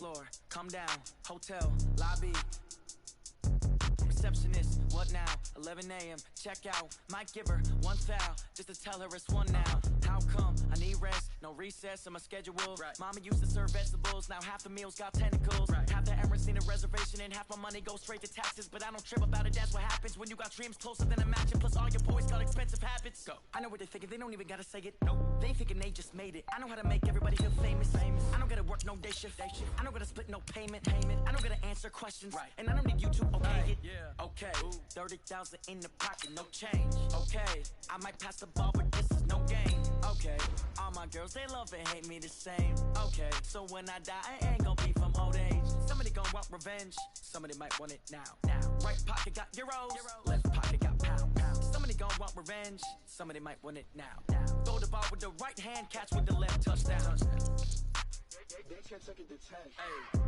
floor, come down, hotel, lobby. Receptionist, what now? 11 a.m. check out. Might give her one foul just to tell her it's one now. How come? I need rest, no recess in my schedule. Right. Mama used to serve vegetables, now half the meals got tentacles. Right. Half the errands need a reservation and half my money goes straight to taxes. But I don't trip about it, that's what happens when you got dreams closer than a mansion. Plus all your boys got expensive habits. Go. I know what they're thinking, they don't even gotta say it. No, they thinking they just made it. I know how to make everybody feel famous. I don't gotta work no day shift. I don't gotta split no payment. I don't gotta answer questions. Right. And I don't need you to okay it. Yeah. Okay, 30,000 in the pocket, no change. Okay, I might pass the ball, but this is no game. Okay, all my girls, they love and hate me the same. Okay, so when I die, I ain't gonna be from old age. Somebody gonna want revenge, somebody might want it now. Right pocket got euros, left pocket got pound. Somebody gonna want revenge, somebody might want it now. Throw the ball with the right hand, catch with the left, touchdown. They can't take it to 10. Hey.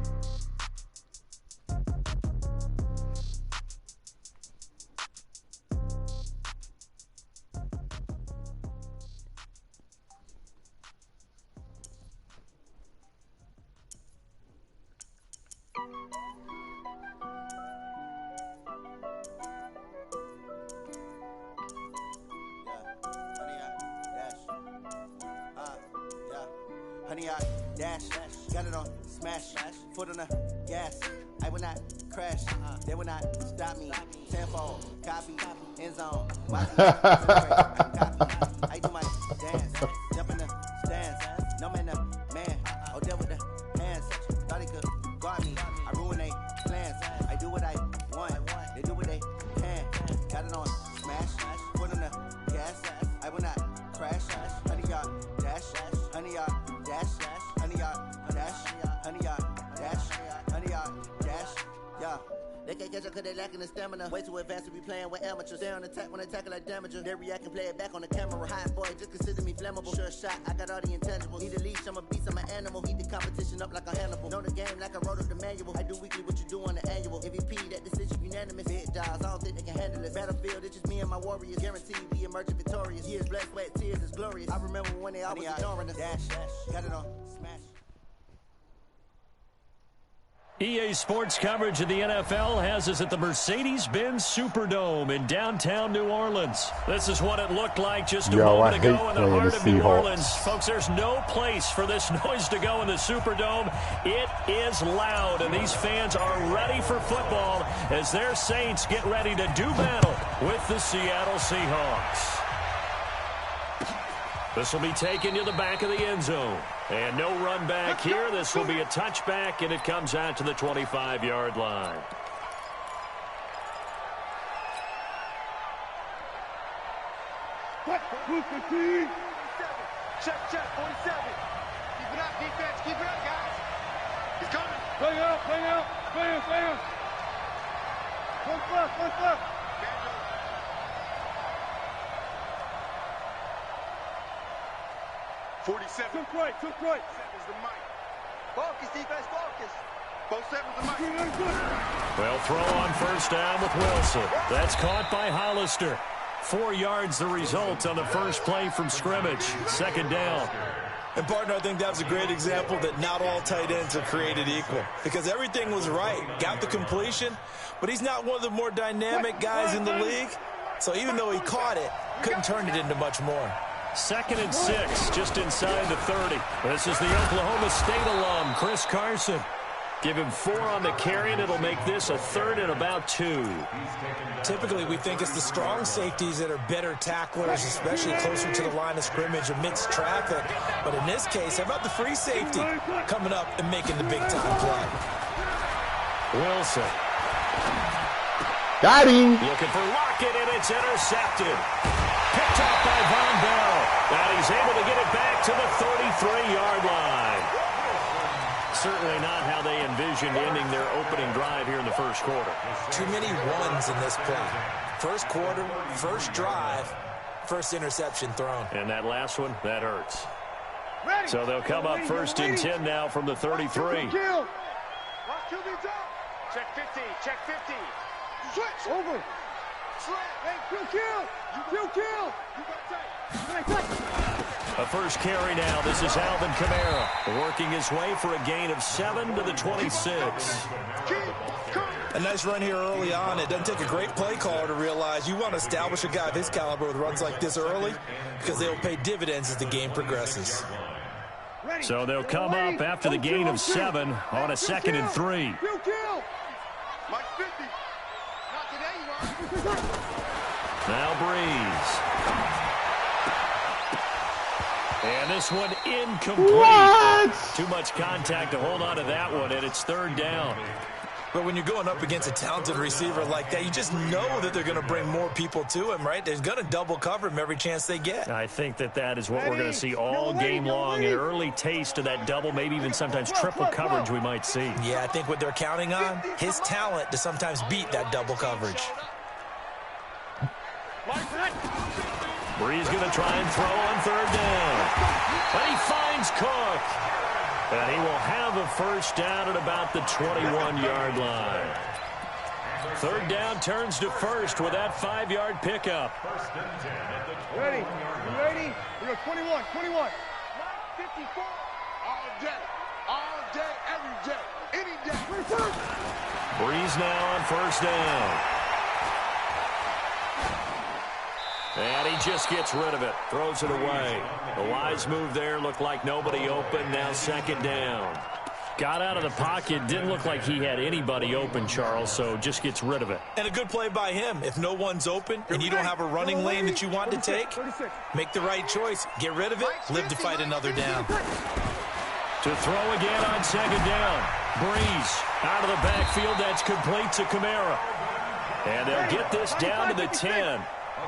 Honey, I dash, got it on smash, foot on the gas. I will not crash, they will not stop me. Tenfold, copy, end zone. I do my dance, jump in the stands. No man, man, oh, there with the hands. Thought he could guard me. I ruin they plans. I do what I want, they do what they can. Got it on smash, foot on the gas. I will not crash, honey, y'all dash, honey, y'all dash, honey, y'all dash, honey, y'all dash, honey, y'all dash, yeah. They can't catch up cause they lacking the stamina. Way too advanced to be playing with amateurs. They on attack when they tackle like damager. They react and play it back on the camera. Hot boy, just consider me flammable. Sure shot, I got all the intangibles. Need a leash, I'm a beast, I'm an animal. Heat the competition up like a Hannibal. Know the game like I wrote up the manual. I do weekly what you do on the annual. MVP, that decision unanimous. Big dogs, I don't think they can handle it. Battlefield, it's just me and my warriors. Guaranteed we emerging victorious. Years, blood, sweat, tears, is glorious. I remember when they always ignoring us. Dash, got it on smash. EA Sports coverage of the NFL has us at the Mercedes-Benz Superdome in downtown New Orleans. This is what it looked like just a moment ago in the heart of New Orleans. Folks, there's no place for this noise to go in the Superdome. It is loud, and these fans are ready for football as their Saints get ready to do battle with the Seattle Seahawks. This will be taken to the back of the end zone. And no run back here. This will be a touchback, and it comes out to the 25-yard line. Check, 47. Keep it up, defense. Keep it up, guys. He's coming. Play out. One left. 47. Took right. Seven's the mic. Focus, defense, focus. Both sevens the mic. Well, throw on first down with Wilson. That's caught by Hollister. 4 yards the result on the first play from scrimmage. Second down. And, partner, I think that was a great example that not all tight ends are created equal. Because everything was right. Got the completion, but he's not one of the more dynamic guys in the league. So even though he caught it, couldn't turn it into much more. 2nd and 6, just inside the 30. This is the Oklahoma State alum, Chris Carson. Give him 4 on the carry, and it'll make this a 3rd and about 2. Typically, we think it's the strong safeties that are better tacklers, especially closer to the line of scrimmage amidst traffic. But in this case, how about the free safety coming up and making the big-time play? Wilson. Got him. Looking for Lockett, and it's intercepted. Picked off by Von Bell. And he's able to get it back to the 33-yard line. Certainly not how they envisioned ending their opening drive here in the first quarter. Too many ones in this play. First quarter, first drive, first interception thrown. And that last one, that hurts. So they'll come up 1st and 10 now from the 33. Check 50. Switch. Over. A first carry now. This is Alvin Kamara working his way for a gain of 7 to the 26. A nice run here early on. It doesn't take a great play caller to realize you want to establish a guy of his caliber with runs like this early because they'll pay dividends as the game progresses. So they'll come up after the gain of 7 on a 2nd and 3. Now Breeze. And this one incomplete. What? Too much contact to hold on to that one, and it's 3rd down. But when you're going up against a talented receiver like that, you just know that they're going to bring more people to him, right? They're going to double cover him every chance they get. I think that is what we're going to see all game long. An early taste of that double, maybe even sometimes triple coverage we might see. Yeah, I think what they're counting on, his talent to sometimes beat that double coverage. Breeze going to try and throw on 3rd down. But he finds Cook. And he will have a first down at about the 21-yard line. 3rd down turns to 1st with that 5-yard pickup. Ready? You ready? We go 21, 21. 54. All day, every day, any day. Breeze now on 1st down. And he just gets rid of it. Throws it away. A wise move there. Looked like nobody open. Now 2nd down. Got out of the pocket. Didn't look like he had anybody open, Charles, so just gets rid of it. And a good play by him. If no one's open and you don't have a running lane that you want to take, make the right choice. Get rid of it. Live to fight another down. To throw again on 2nd down. Breeze out of the backfield. That's complete to Kamara. And they'll get this down to the 10.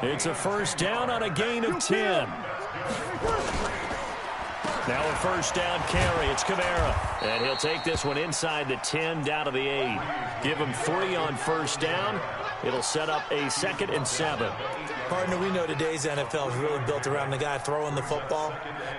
It's a first down on a gain of 10. Now a first down carry. It's Kamara. And he'll take this one inside the 10 down to the 8. Give him 3 on first down. It'll set up a 2nd and 7. Partner, we know today's NFL is really built around the guy throwing the football.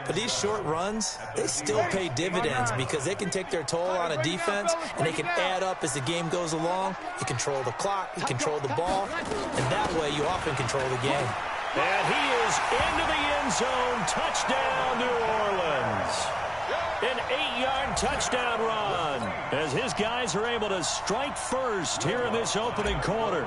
But these short runs, they still pay dividends because they can take their toll on a defense and they can add up as the game goes along. You control the clock, you control the ball, and that way you often control the game. And he is into the end zone. Touchdown, New Orleans. An 8-yard touchdown run as his guys are able to strike first here in this opening quarter.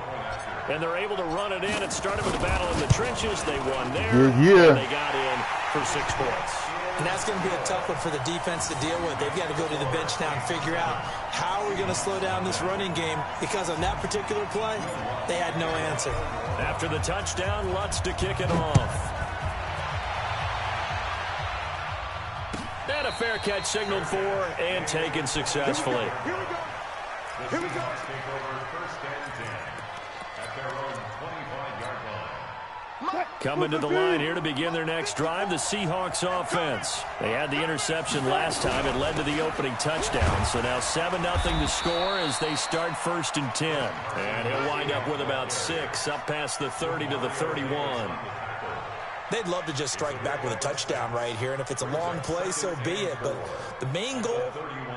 And they're able to run it in. It started with a battle in the trenches. They won there. And they got in for 6 points. And that's going to be a tough one for the defense to deal with. They've got to go to the bench now and figure out how are we going to slow down this running game, because on that particular play, they had no answer. After the touchdown, Lutz to kick it off. And a fair catch signaled for and taken successfully. Here we go. Here we go. Coming to the line here to begin their next drive, the Seahawks offense. They had the interception last time. It led to the opening touchdown. So now 7-0 to score as they start 1st and 10. And he'll wind up with about 6 up past the 30 to the 31. They'd love to just strike back with a touchdown right here, and if it's a long play, so be it. But the main goal,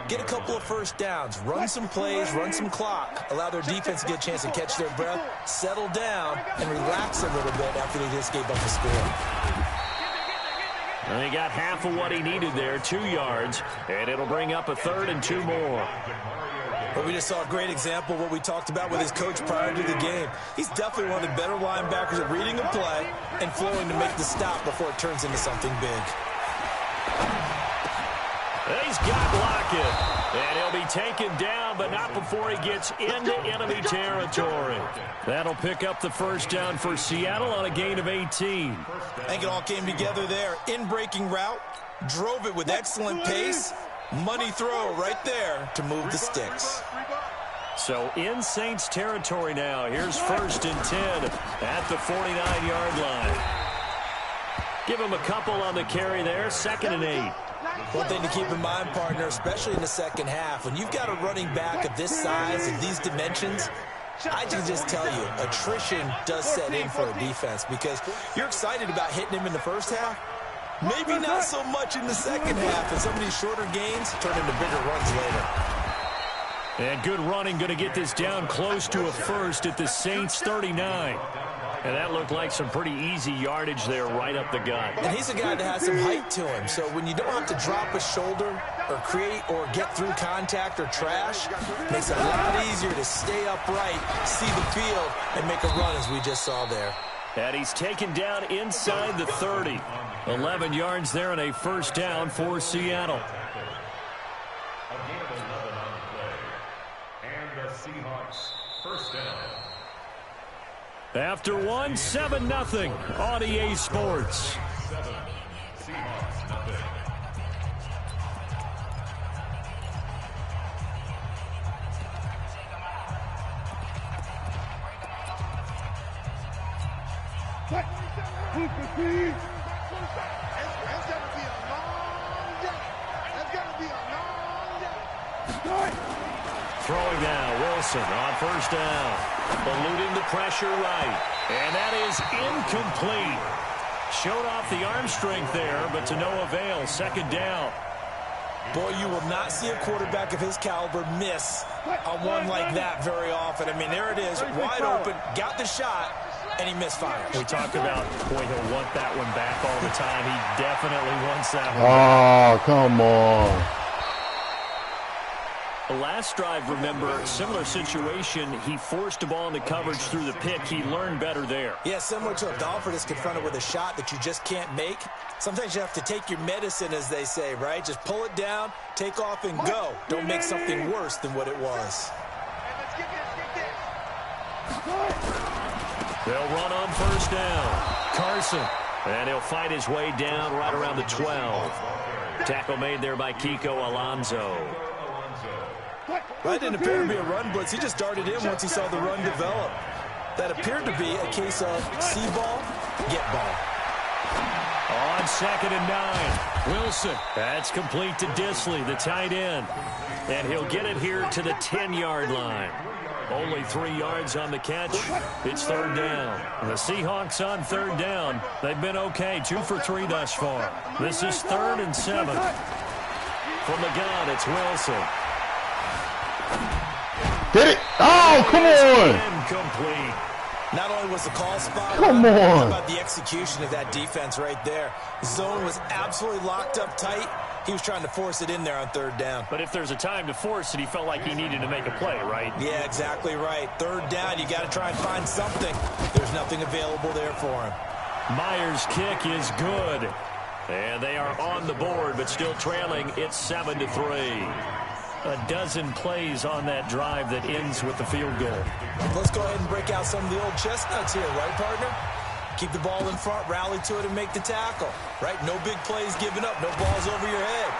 get a couple of first downs, run some plays, run some clock, allow their defense to get a chance to catch their breath, settle down, and relax a little bit after they just gave up the score. And he got half of what he needed there, 2 yards, and it'll bring up a 3rd and 2 more. But we just saw a great example of what we talked about with his coach prior to the game. He's definitely one of the better linebackers at reading a play and flowing to make the stop before it turns into something big. He's got Lockett, and he'll be taken down, but not before he gets into enemy territory. That'll pick up the first down for Seattle on a gain of 18. I think it all came together there. In-breaking route, drove it with excellent pace. Money throw right there to move the sticks. So in Saints territory now. Here's 1st and 10 at the 49-yard line. Give him a couple on the carry there. 2nd and 8. One thing to keep in mind, partner, especially in the second half, when you've got a running back of this size and these dimensions, I can just tell you, attrition does set in for a defense because you're excited about hitting him in the first half. Maybe not so much in the second half, and some of these shorter gains turn into bigger runs later. And good running, going to get this down close to a first at the Saints 39. And that looked like some pretty easy yardage there right up the gut. And he's a guy that has some height to him. So when you don't have to drop a shoulder or create or get through contact or trash, it makes it a lot easier to stay upright, see the field, and make a run as we just saw there. And he's taken down inside the 30. 11 yards there and a first down for Seattle. And the Seahawks first down. After 7-0 on EA Sports. Seahawks nothing. It's going to be a long day. It's going to be a long day. Throwing now, Wilson on first down. Eluding the pressure right. And that is incomplete. Showed off the arm strength there, but to no avail. Second down. Boy, you will not see a quarterback of his caliber miss a one like that very often. I mean, there it is, wide open, got the shot, and he misfires. We talked about, boy, he'll want that one back all the time. He definitely wants that one. Oh, come on. The last drive, remember, similar situation. He forced a ball into coverage through the pick. He learned better there. Yeah, similar to a golfer that's confronted with a shot that you just can't make. Sometimes you have to take your medicine, as they say, right? Just pull it down, take off, and go. Don't make something worse than what it was. They'll run on first down. Carson. And he'll fight his way down right around the 12. Tackle made there by Kiko Alonso. That didn't appear to be a run blitz. He just darted in once he saw the run develop. That appeared to be a case of see ball, get ball. On 2nd and 9. Wilson. That's complete to Disley, the tight end. And he'll get it here to the 10-yard line. Only 3 yards on the catch. It's third down. The Seahawks on third down. They've been okay. 2 for 3 thus far. This is 3rd and 7. From the gun, it's Wilson. Get it. Oh, come on. Incomplete. Not only was the call spot, Come on. how about the execution of that defense right there? Zone was absolutely locked up tight. He was trying to force it in there on third down. But if there's a time to force it, he felt like he needed to make a play, right? Yeah, exactly right. Third down, you got to try and find something. There's nothing available there for him. Myers' kick is good. And they are on the board, but still trailing. It's 7-3. A dozen plays on that drive that ends with the field goal. Let's go ahead and break out some of the old chestnuts here, right, partner? Keep the ball in front, rally to it, and make the tackle, right? No big plays given up, no balls over your head.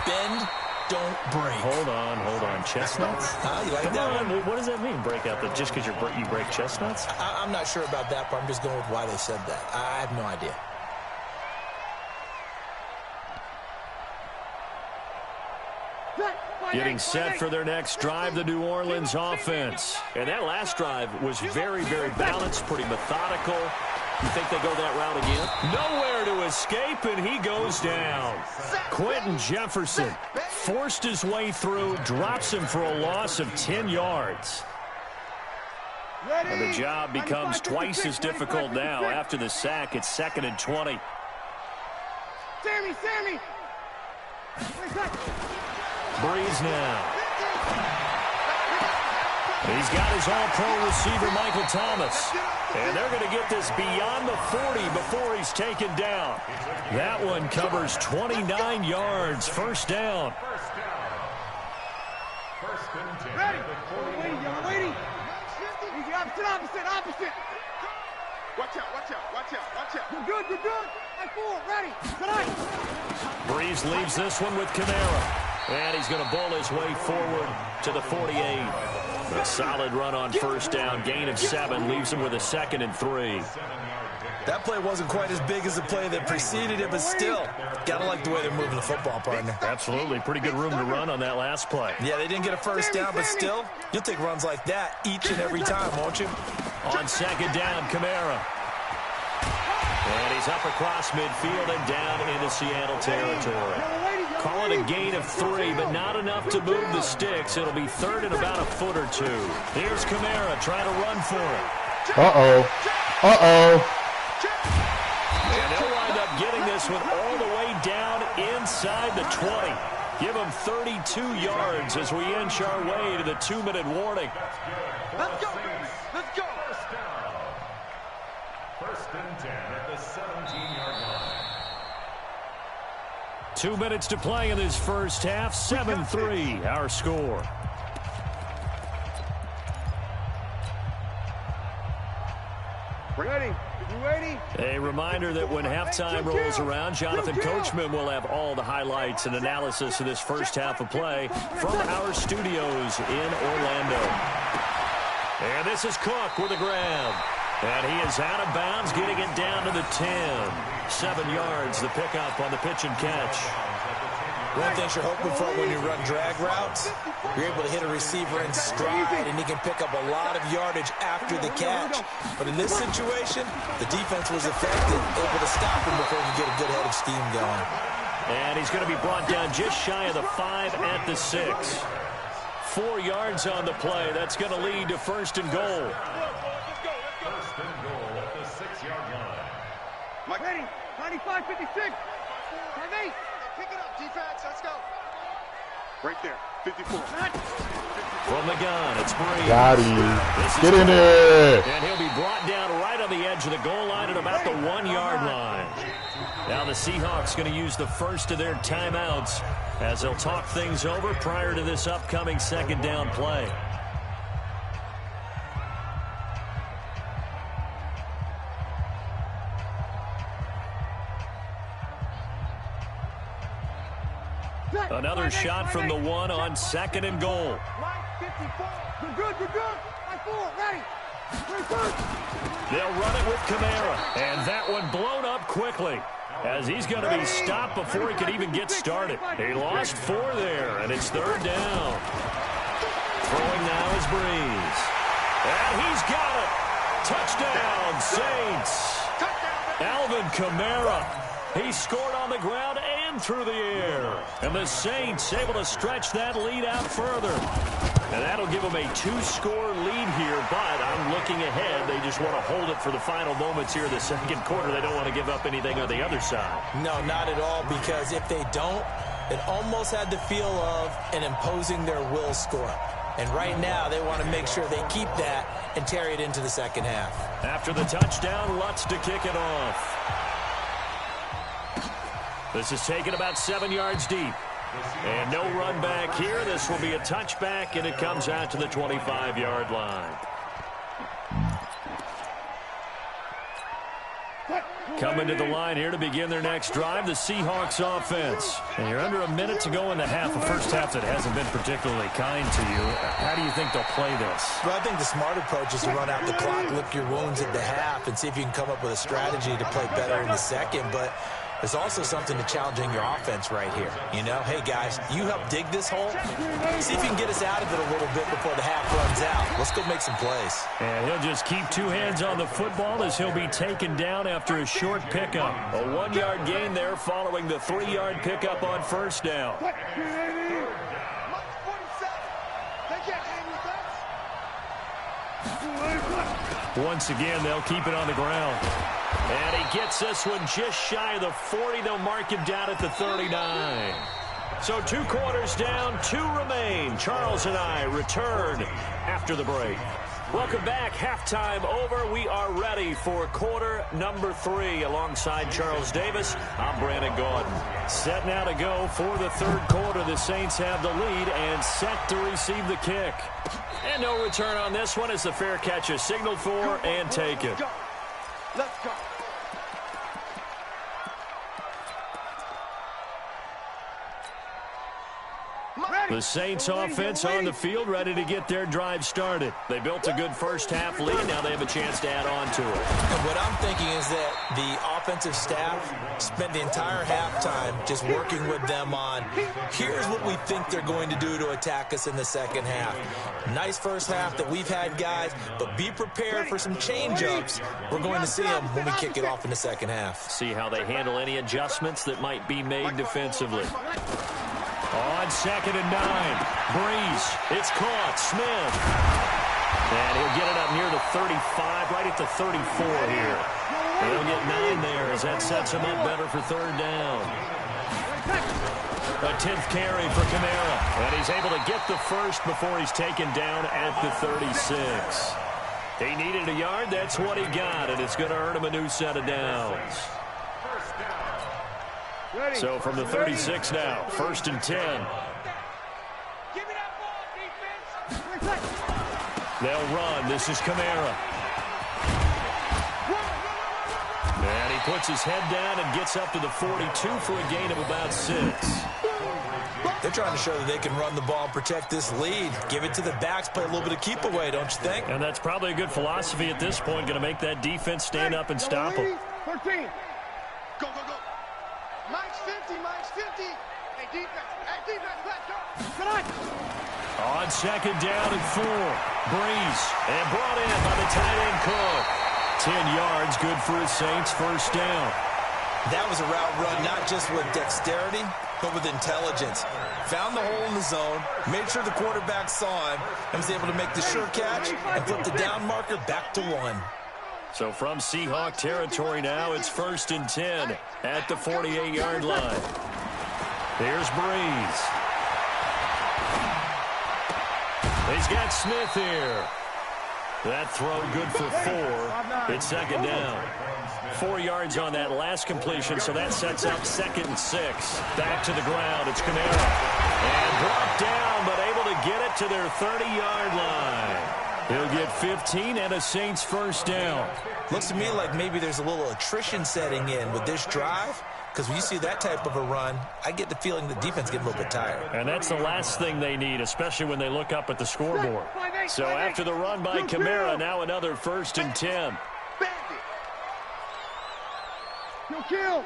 Bend, don't break. Hold on. Chestnuts? You like Come that on. one? What does that mean, break out? Just because you break chestnuts? I'm not sure about that part. I'm just going with why they said that. I have no idea. Getting set for their next drive, the New Orleans offense. And that last drive was very, very balanced, pretty methodical. You think they go that route again? Nowhere to escape, and he goes down. Quentin Jefferson forced his way through, drops him for a loss of 10 yards. And the job becomes twice as difficult now. After the sack, it's 2nd and 20. Sammy! Breeze now. He's got his all-pro receiver, Michael Thomas. And they're going to get this beyond the 40 before he's taken down. That one covers 29 yards. First down. Ready? Y'all waiting? Easy, opposite. Watch out. You're good. Right forward, ready. Tonight. Breeze leaves this one with Kamara. And he's going to bull his way forward to the 48. A solid run on first down. Gain of 7 leaves him with a 2nd and 3. That play wasn't quite as big as the play that preceded it, but still, got to like the way they're moving the football, partner. Absolutely. Pretty good room to run on that last play. Yeah, they didn't get a first down, but still, you'll take runs like that each and every time, won't you? On 2nd down, Kamara. And he's up across midfield and down into Seattle territory. Call it a gain of 3, but not enough to move the sticks. It'll be 3rd and about a foot or 2. Here's Kamara trying to run for it. Uh-oh. Uh-oh. And they'll wind up getting this one all the way down inside the 20. Give them 32 yards as we inch our way to the 2-minute warning. Let's go. Let's go. First and 10 at the 17-yard line. 2 minutes to play in this first half. 7-3 our score. Ready? You ready? A reminder that when halftime rolls around, Jonathan Coachman will have all the highlights and analysis of this first half of play from our studios in Orlando. And this is Cook with a grab. And he is out of bounds, getting it down to the 10. 7 yards, the pickup on the pitch and catch. One thing you're hoping for when you run drag routes, you're able to hit a receiver in stride, and he can pick up a lot of yardage after the catch. But in this situation, the defense was effective, able to stop him before he could get a good head of steam going. And he's going to be brought down just shy of the 5 at the 6. 4 yards on the play. That's going to lead to first and goal. First and goal at the 6-yard line. Mike, ready? 95, 56. 5-8. Pick it up, defense. Let's go. Right there. 54. From the gun, it's Breeze. Got him. Get in there. And he'll be brought down right on the edge of the goal line at about the 1-yard line. Now the Seahawks going to use the first of their timeouts as they'll talk things over prior to this upcoming second down play. Another shot from the 1 on second and goal. 54. You're good. You're good. 5-4. Ready. They'll run it with Kamara, and that one blown up quickly as he's going to be stopped before he could even get started. He lost 4 there, and it's third down. Throwing now is Breeze. And he's got it. Touchdown, Saints. Alvin Kamara. He scored on the ground and through the air. And the Saints able to stretch that lead out further. And that'll give them a 2-score lead here, but I'm looking ahead. They just want to hold it for the final moments here in the second quarter. They don't want to give up anything on the other side. No, not at all, because if they don't, it almost had the feel of an imposing their will score. And right now, they want to make sure they keep that and carry it into the second half. After the touchdown, Lutz to kick it off. This is taken about 7 yards deep. And no run back here. This will be a touchback, and it comes out to the 25-yard line. Coming to the line here to begin their next drive, the Seahawks offense. And you're under a minute to go in the half, a first half that hasn't been particularly kind to you. How do you think they'll play this? Well, I think the smart approach is to run out the clock, lick your wounds at the half, and see if you can come up with a strategy to play better in the second. But there's also something to challenging your offense right here. You know, hey, guys, you help dig this hole. See if you can get us out of it a little bit before the half runs out. Let's go make some plays. And he'll just keep 2 hands on the football as he'll be taken down after a short pickup. A 1-yard gain there following the 3-yard pickup on first down. Once again, they'll keep it on the ground. And he gets this one just shy of the 40. They'll mark him down at the 39. So 2 quarters down, 2 remain. Charles and I return after the break. Welcome back. Halftime over. We are ready for quarter number 3. Alongside Charles Davis, I'm Brandon Gordon. Set now to go for the third quarter. The Saints have the lead and set to receive the kick. And no return on this one as the fair catch is signaled for and taken. Let's go. The Saints offense on the field, ready to get their drive started. They built a good first half lead. Now they have a chance to add on to it. And what I'm thinking is that the offensive staff spent the entire halftime just working with them on, here's what we think they're going to do to attack us in the second half. Nice first half that we've had, guys, but be prepared for some change-ups. We're going to see them when we kick it off in the second half. See how they handle any adjustments that might be made defensively. On 2nd and 9, Breeze, it's caught, Smith. And he'll get it up near the 35, right at the 34 here. And he'll get 9 there as that sets him up better for third down. A 10th carry for Kamara. And he's able to get the first before he's taken down at the 36. He needed a yard. That's what he got, and it's going to earn him a new set of downs. So from the 36 now, 1st and 10. They'll run. This is Kamara. And he puts his head down and gets up to the 42 for a gain of about 6. They're trying to show that they can run the ball and protect this lead. Give it to the backs, play a little bit of keep away, don't you think? And that's probably a good philosophy at this point, going to make that defense stand up and stop them. 13. Go, go, go. Mike's 50, Mike's 50. Hey, defense, let's go. Come on. On 2nd down and 4. Breeze, and brought in by the tight end Cook. 10 yards, good for his Saints, 1st down. That was a route run, not just with dexterity, but with intelligence. Found the hole in the zone, made sure the quarterback saw him, and was able to make the sure catch and flip the down marker back to 1. So from Seahawk territory now, it's 1st and 10 at the 48-yard line. Here's Breeze. He's got Smith here. That throw good for 4. It's 2nd down. 4 yards on that last completion, so that sets up 2nd and 6. Back to the ground, it's Kamara. And brought down, but able to get it to their 30-yard line. He'll get 15 and a Saints 1st down. Looks to me like maybe there's a little attrition setting in with this drive. Because when you see that type of a run, I get the feeling the defense gets a little bit tired. And that's the last thing they need, especially when they look up at the scoreboard. So after the run by Kamara, now another 1st and 10. Kill.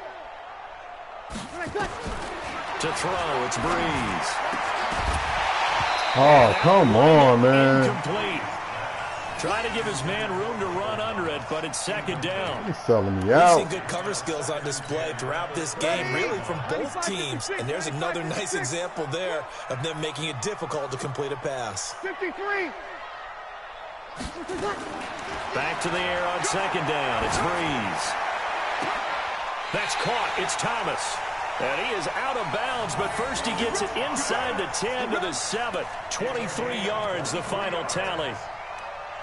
To throw, it's Breeze. Oh, come on, man. Incomplete. Trying to give his man room to run under it, but it's 2nd down. He's selling me We've out. seen good cover skills on display throughout this game, really from both teams. And there's another nice example there of them making it difficult to complete a pass. 53. Back to the air on 2nd down. It's Breeze. That's caught. It's Thomas. And he is out of bounds, but first he gets it inside the 10 to the 7. 23 yards, the final tally.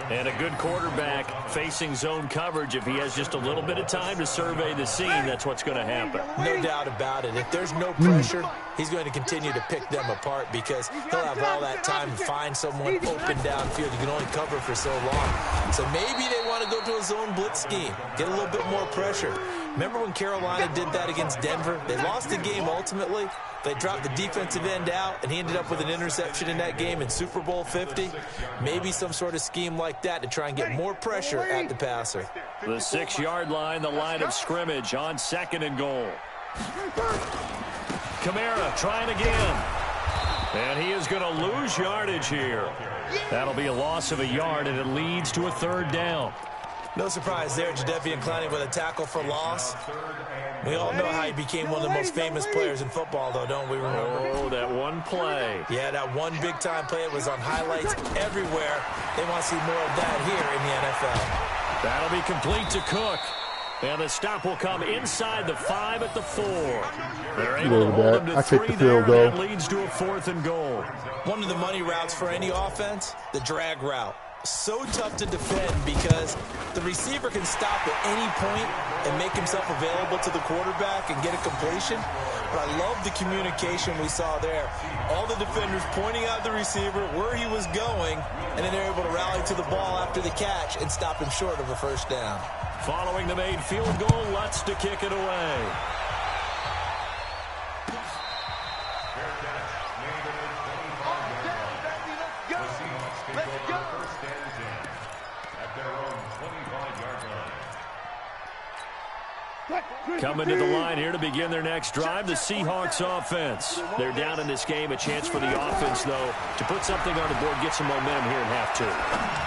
And a good quarterback facing zone coverage. If he has just a little bit of time to survey the scene, that's what's going to happen. No doubt about it. If there's no pressure, he's going to continue to pick them apart because he'll have all that time to find someone open downfield. You can only cover for so long. So maybe they want to go to a zone blitz scheme, get a little bit more pressure. Remember when Carolina did that against Denver? They lost the game ultimately. They dropped the defensive end out, and he ended up with an interception in that game in Super Bowl 50. Maybe some sort of scheme like that to try and get more pressure at the passer. The 6-yard line, the line of scrimmage on 2nd and goal. Kamara trying again. And he is going to lose yardage here. That'll be a loss of a yard, and it leads to a 3rd down. No surprise there, Jadeveon Clowney with a tackle for loss. We all know how he became one of the most famous players in football, though, don't we remember? Oh, that one play. Yeah, that one big-time play. It was on highlights everywhere. They want to see more of that here in the NFL. That'll be complete to Cook. And the stop will come inside the 5 at the 4. They're able to hold him to 3 there, and that leads to a 4th and goal. One of the money routes for any offense, the drag route. So tough to defend because the receiver can stop at any point and make himself available to the quarterback and get a completion. But I love the communication we saw there. All the defenders pointing out the receiver, where he was going, and then they're able to rally to the ball after the catch and stop him short of a 1st down. Following the made field goal, Lutz to kick it away. Coming to the line here to begin their next drive, the Seahawks offense. They're down in this game. A chance for the offense, though, to put something on the board, get some momentum here in half two.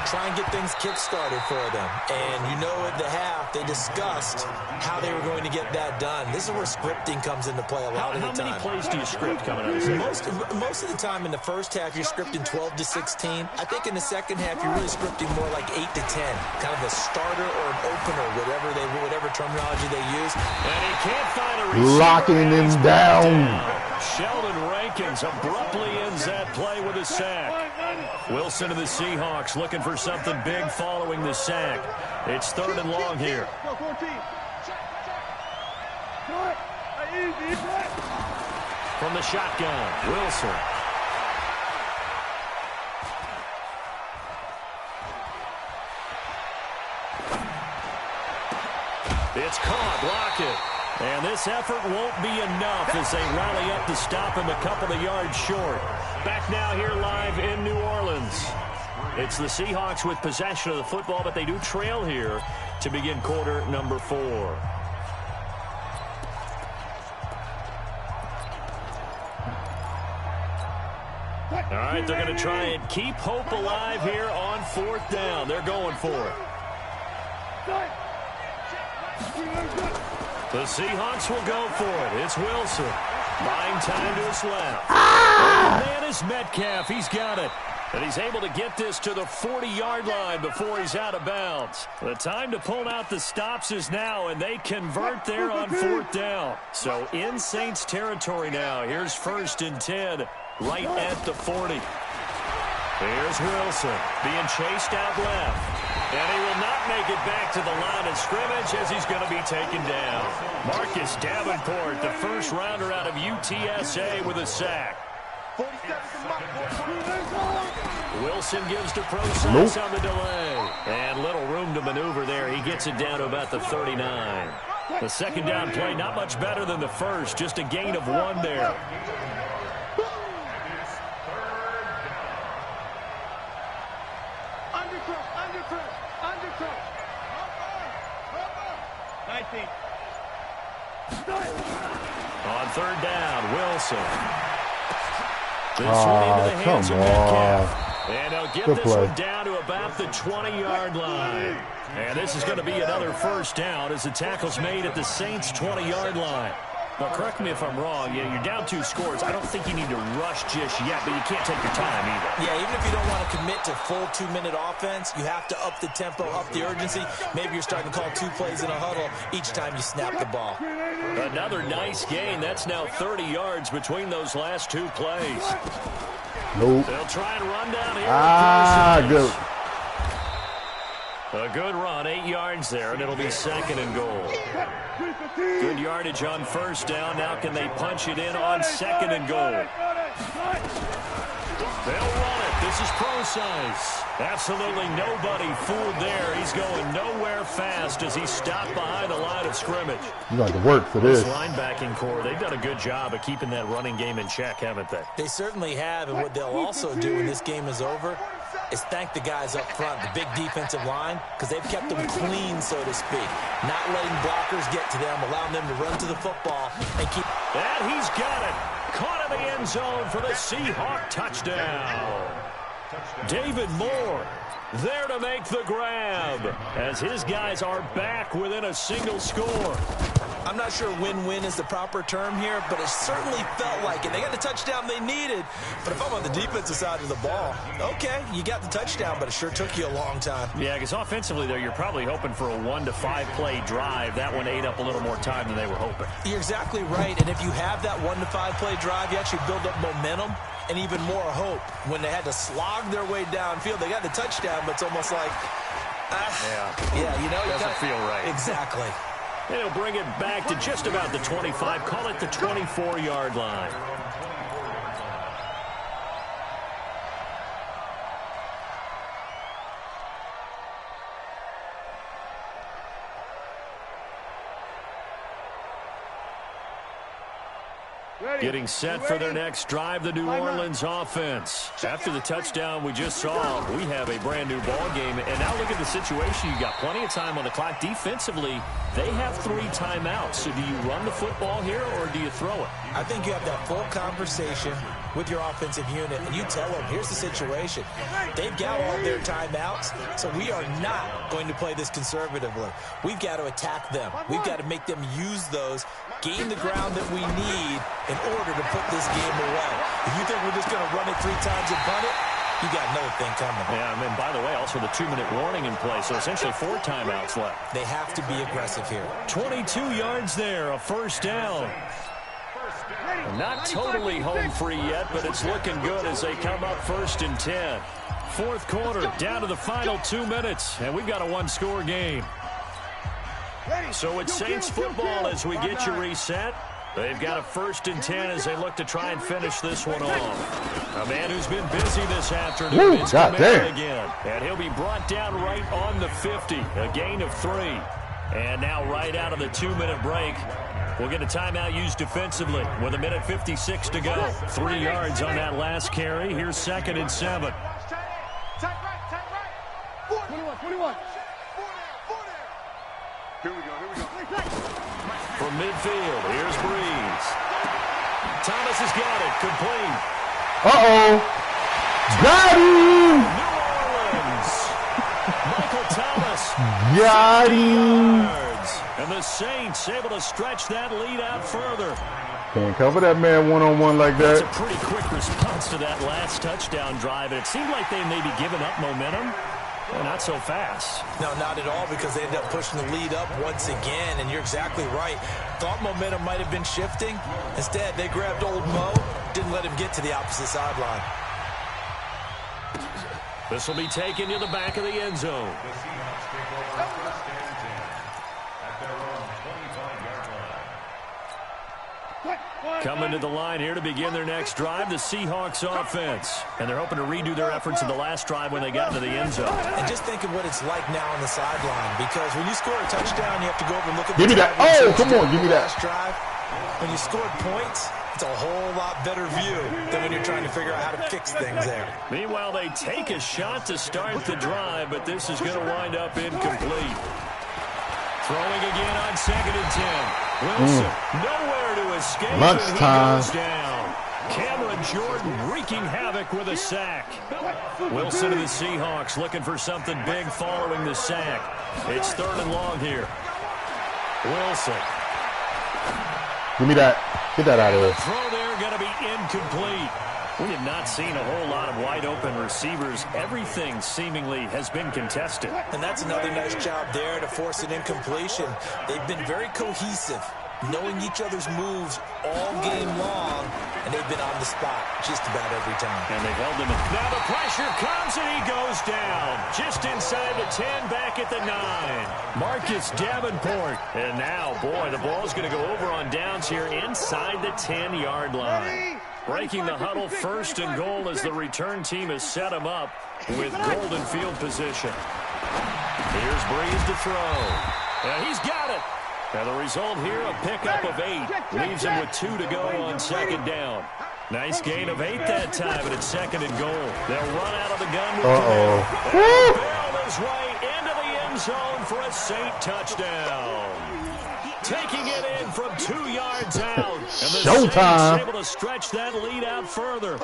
Try and get things kick-started for them. And you know at the half, they discussed how they were going to get that done. This is where scripting comes into play a lot of the time. How many plays do you script coming out of this? Most of the time in the first half, you're scripting 12 to 16. I think in the second half, you're really scripting more like 8 to 10. Kind of a starter or an opener, whatever terminology they use. And he can't find a receiver. Locking him down. Sheldon Rankins abruptly ends that play with a sack. Wilson of the Seahawks looking for something big following the sack. It's 3rd and long here. From the shotgun, Wilson. It's caught, Lockett. And this effort won't be enough as they rally up to stop him a couple of yards short. Back now here live in New Orleans. It's the Seahawks with possession of the football, but they do trail here to begin quarter number 4. All right, they're going to try and keep hope alive here on 4th down. They're going for it. The Seahawks will go for it. It's Wilson. Buying time to his left. Oh, man, is Metcalf. He's got it. And he's able to get this to the 40-yard line before he's out of bounds. The time to pull out the stops is now, and they convert there on 4th down. So in Saints territory now. Here's 1st and 10 right at the 40. Here's Wilson being chased out left. And he will not make it back to the line of scrimmage as he's going to be taken down. Marcus Davenport, the first rounder out of UTSA with a sack. Wilson gives to Process on the delay. And little room to maneuver there. He gets it down to about the 39. The second down play not much better than the first. Just a gain of 1 there. On 3rd down, Wilson. This one into the hands of Metcalf. And they'll get this one down to about the 20-yard line. And this is going to be another 1st down as the tackle's made at the Saints' 20-yard line. Now, correct me if I'm wrong. Yeah, you're down 2 scores. I don't think you need to rush just yet, but you can't take your time either. Yeah, even if you don't want to commit to full 2-minute offense, you have to up the tempo, up the urgency. Maybe you're starting to call 2 plays in a huddle each time you snap the ball. Another nice gain. That's now 30 yards between those last 2 plays. Nope. They'll try and run down here. Good. A good run, 8 yards there, and it'll be 2nd and goal. Good yardage on 1st down. Now can they punch it in on 2nd and goal? They'll run it. This is Process. Absolutely nobody fooled there. He's going nowhere fast as he stopped behind the line of scrimmage. You got to work for this. Linebacking core, they've done a good job of keeping that running game in check, haven't they? They certainly have, and what they'll also do when this game is over is thank the guys up front, the big defensive line, because they've kept them clean, so to speak. Not letting blockers get to them, allowing them to run to the football and keep. And he's got it. Caught in the end zone for the Seahawk touchdown. David Moore there to make the grab as his guys are back within a single score. I'm not sure win-win is the proper term here, but it certainly felt like it. They got the touchdown they needed, but if I'm on the defensive side of the ball, okay, you got the touchdown, but it sure took you a long time. Yeah, because offensively, though, you're probably hoping for a 1 to 5 play drive. That one ate up a little more time than they were hoping. You're exactly right, and if you have that 1 to 5 play drive, you actually build up momentum and even more hope. When they had to slog their way downfield, they got the touchdown, but it's almost like, you know, doesn't feel right. Exactly. And he'll bring it back to just about the 25. Call it the 24-yard line. Getting set for their next drive, the New Orleans offense. After the touchdown we just saw, we have a brand new ball game. And now look at the situation. You got plenty of time on the clock. Defensively, they have 3 timeouts. So do you run the football here or do you throw it? I think you have that full conversation with your offensive unit, and you tell them, here's the situation. They've got all their timeouts, so we are not going to play this conservatively. We've got to attack them. We've got to make them use those, gain the ground that we need in order to put this game away. If you think we're just going to run it 3 times and punt it, you got no thing coming. Yeah, and then, by the way, also the 2-minute warning in play, so essentially 4 timeouts left. They have to be aggressive here. 22 yards there, a first down. Not totally home free yet, but it's looking good as they come up 1st and 10. Fourth quarter, down to the final 2 minutes, and we've got a 1-score game. So it's Saints football as we get you reset. They've got a 1st and 10 as they look to try and finish this one off. A man who's been busy this afternoon is coming in again. And he'll be brought down right on the 50, a gain of 3. And now right out of the 2-minute break, we'll get a timeout used defensively with 1:56 to go. 3 yards on that last carry. Here's 2nd and 7. 21. Here we go. From midfield, here's Breeze. Thomas has got it, complete. Uh-oh. Got him! New Orleans. Michael Thomas. Got him. And the Saints able to stretch that lead out further. Can't cover that man one-on-one like that. That's a pretty quick response to that last touchdown drive. And it seemed like they may be giving up momentum. Well, not so fast. No, not at all, because they ended up pushing the lead up once again, and you're exactly right. Thought momentum might have been shifting. Instead, they grabbed old Mo, didn't let him get to the opposite sideline. This will be taken to the back of the end zone. Coming to the line here to begin their next drive, the Seahawks offense. And they're hoping to redo their efforts in the last drive when they got into the end zone. And just think of what it's like now on the sideline, because when you score a touchdown, you have to go over and look at Give me that. Oh, come on, give me that. Drive. When you scored points, it's a whole lot better view than when you're trying to figure out how to fix things there. Meanwhile, they take a shot to start the drive, but this is going to wind up incomplete. Throwing again on 2nd and 10. Wilson, nowhere to escape. Lunchtime. He goes down. Cameron Jordan wreaking havoc with a sack. Wilson to the Seahawks looking for something big following the sack. It's 3rd and long here. Wilson. Give me that. Get that out of there. Throw there going to be incomplete. We have not seen a whole lot of wide-open receivers. Everything seemingly has been contested. And that's another nice job there to force an incompletion. They've been very cohesive, knowing each other's moves all game long, and they've been on the spot just about every time. And they've held him. Now the pressure comes, and he goes down. Just inside the 10, back at the 9. Marcus Davenport. And now, boy, the ball's going to go over on downs here inside the 10-yard line. Breaking the huddle, 1st and goal as the return team has set him up with golden field position. Here's Breeze to throw. And he's got it. And the result here, a pickup of 8. Leaves him with 2 to go on 2nd down. Nice gain of 8 that time, and it's 2nd and goal. They'll run out of the gun with and barrel his way into the end zone for a Saint touchdown. Taking it in from 2 yards out. And the Saints able to stretch that lead out further.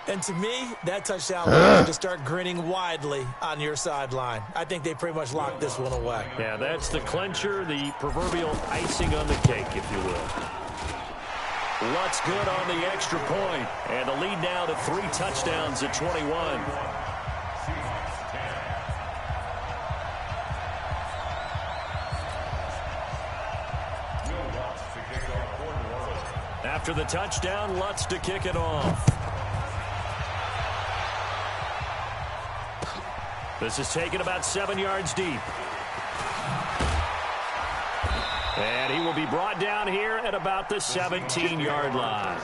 And to me, that touchdown allowed to start grinning widely on your sideline. I think they pretty much locked this one away. Yeah, that's the clincher, the proverbial icing on the cake, if you will. Lutz good on the extra point. And the lead now to 3 touchdowns at 21. After the touchdown, Lutz to kick it off. This is taken about 7 yards deep. And he will be brought down here at about the 17-yard line.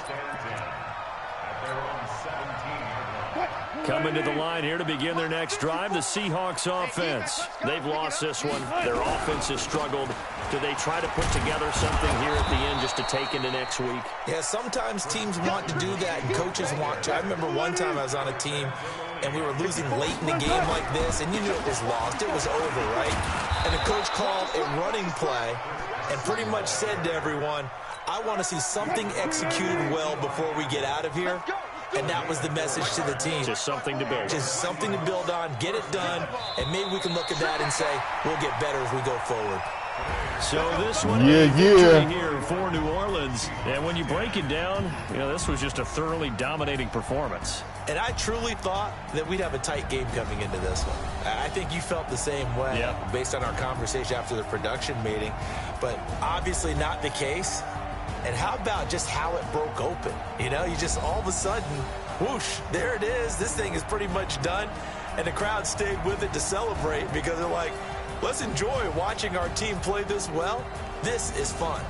Coming to the line here to begin their next drive, the Seahawks offense. They've lost this one. Their offense has struggled. Do they try to put together something here at the end just to take into next week? Yeah, sometimes teams want to do that and coaches want to. I remember one time I was on a team and we were losing late in the game like this, and you knew it was lost. It was over, right? And the coach called a running play and pretty much said to everyone, I want to see something executed well before we get out of here. And that was the message to the team. Just something to build. Just something to build on, get it done, and maybe we can look at that and say, we'll get better as we go forward. So this one is victory here for New Orleans. And when you break it down, this was just a thoroughly dominating performance. And I truly thought that we'd have a tight game coming into this one. I think you felt the same way based on our conversation after the production meeting. But obviously not the case. And how about just how it broke open? You just all of a sudden, whoosh, there it is. This thing is pretty much done. And the crowd stayed with it to celebrate because they're like, let's enjoy watching our team play this well. This is fun.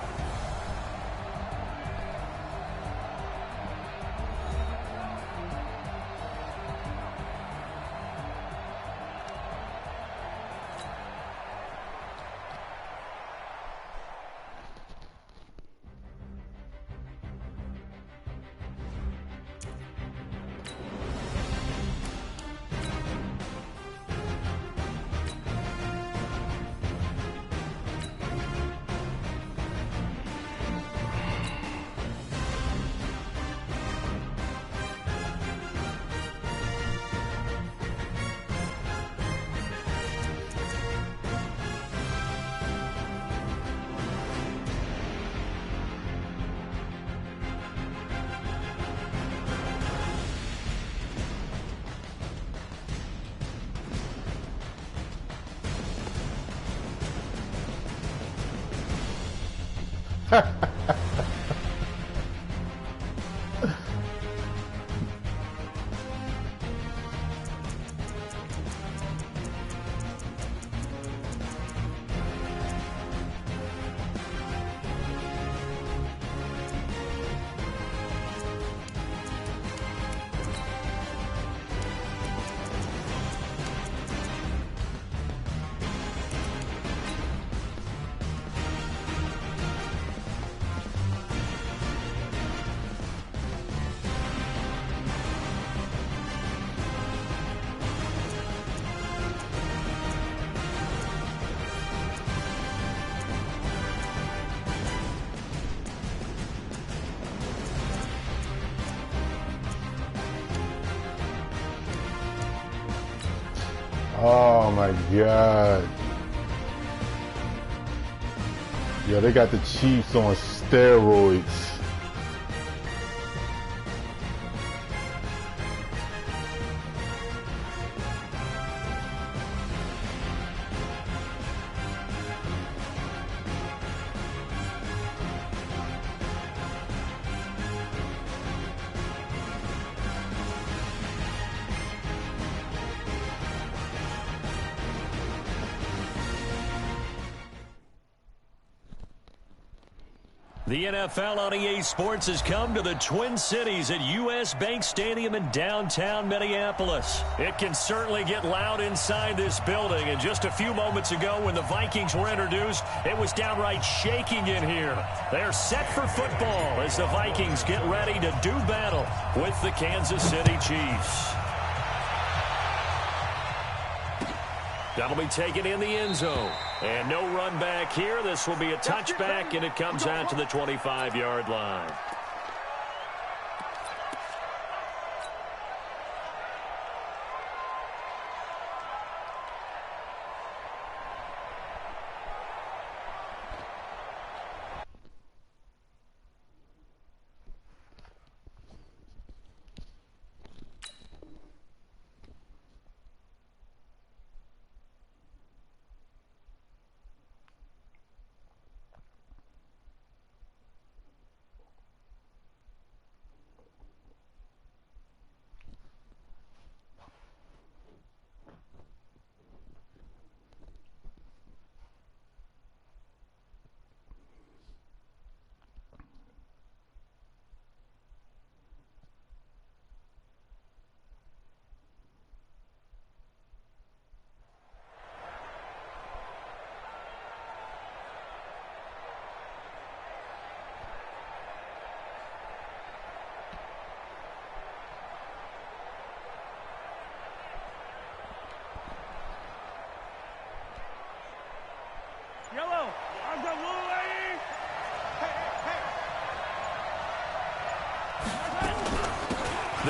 Oh my God. Yeah, they got the Chiefs on steroids. The NFL on EA Sports has come to the Twin Cities at US Bank Stadium in downtown Minneapolis. It can certainly get loud inside this building, and just a few moments ago when the Vikings were introduced, it was downright shaking in here. They're set for football as the Vikings get ready to do battle with the Kansas City Chiefs. That'll be taken in the end zone. And no run back here. This will be a touchback, and it comes out to the 25-yard line.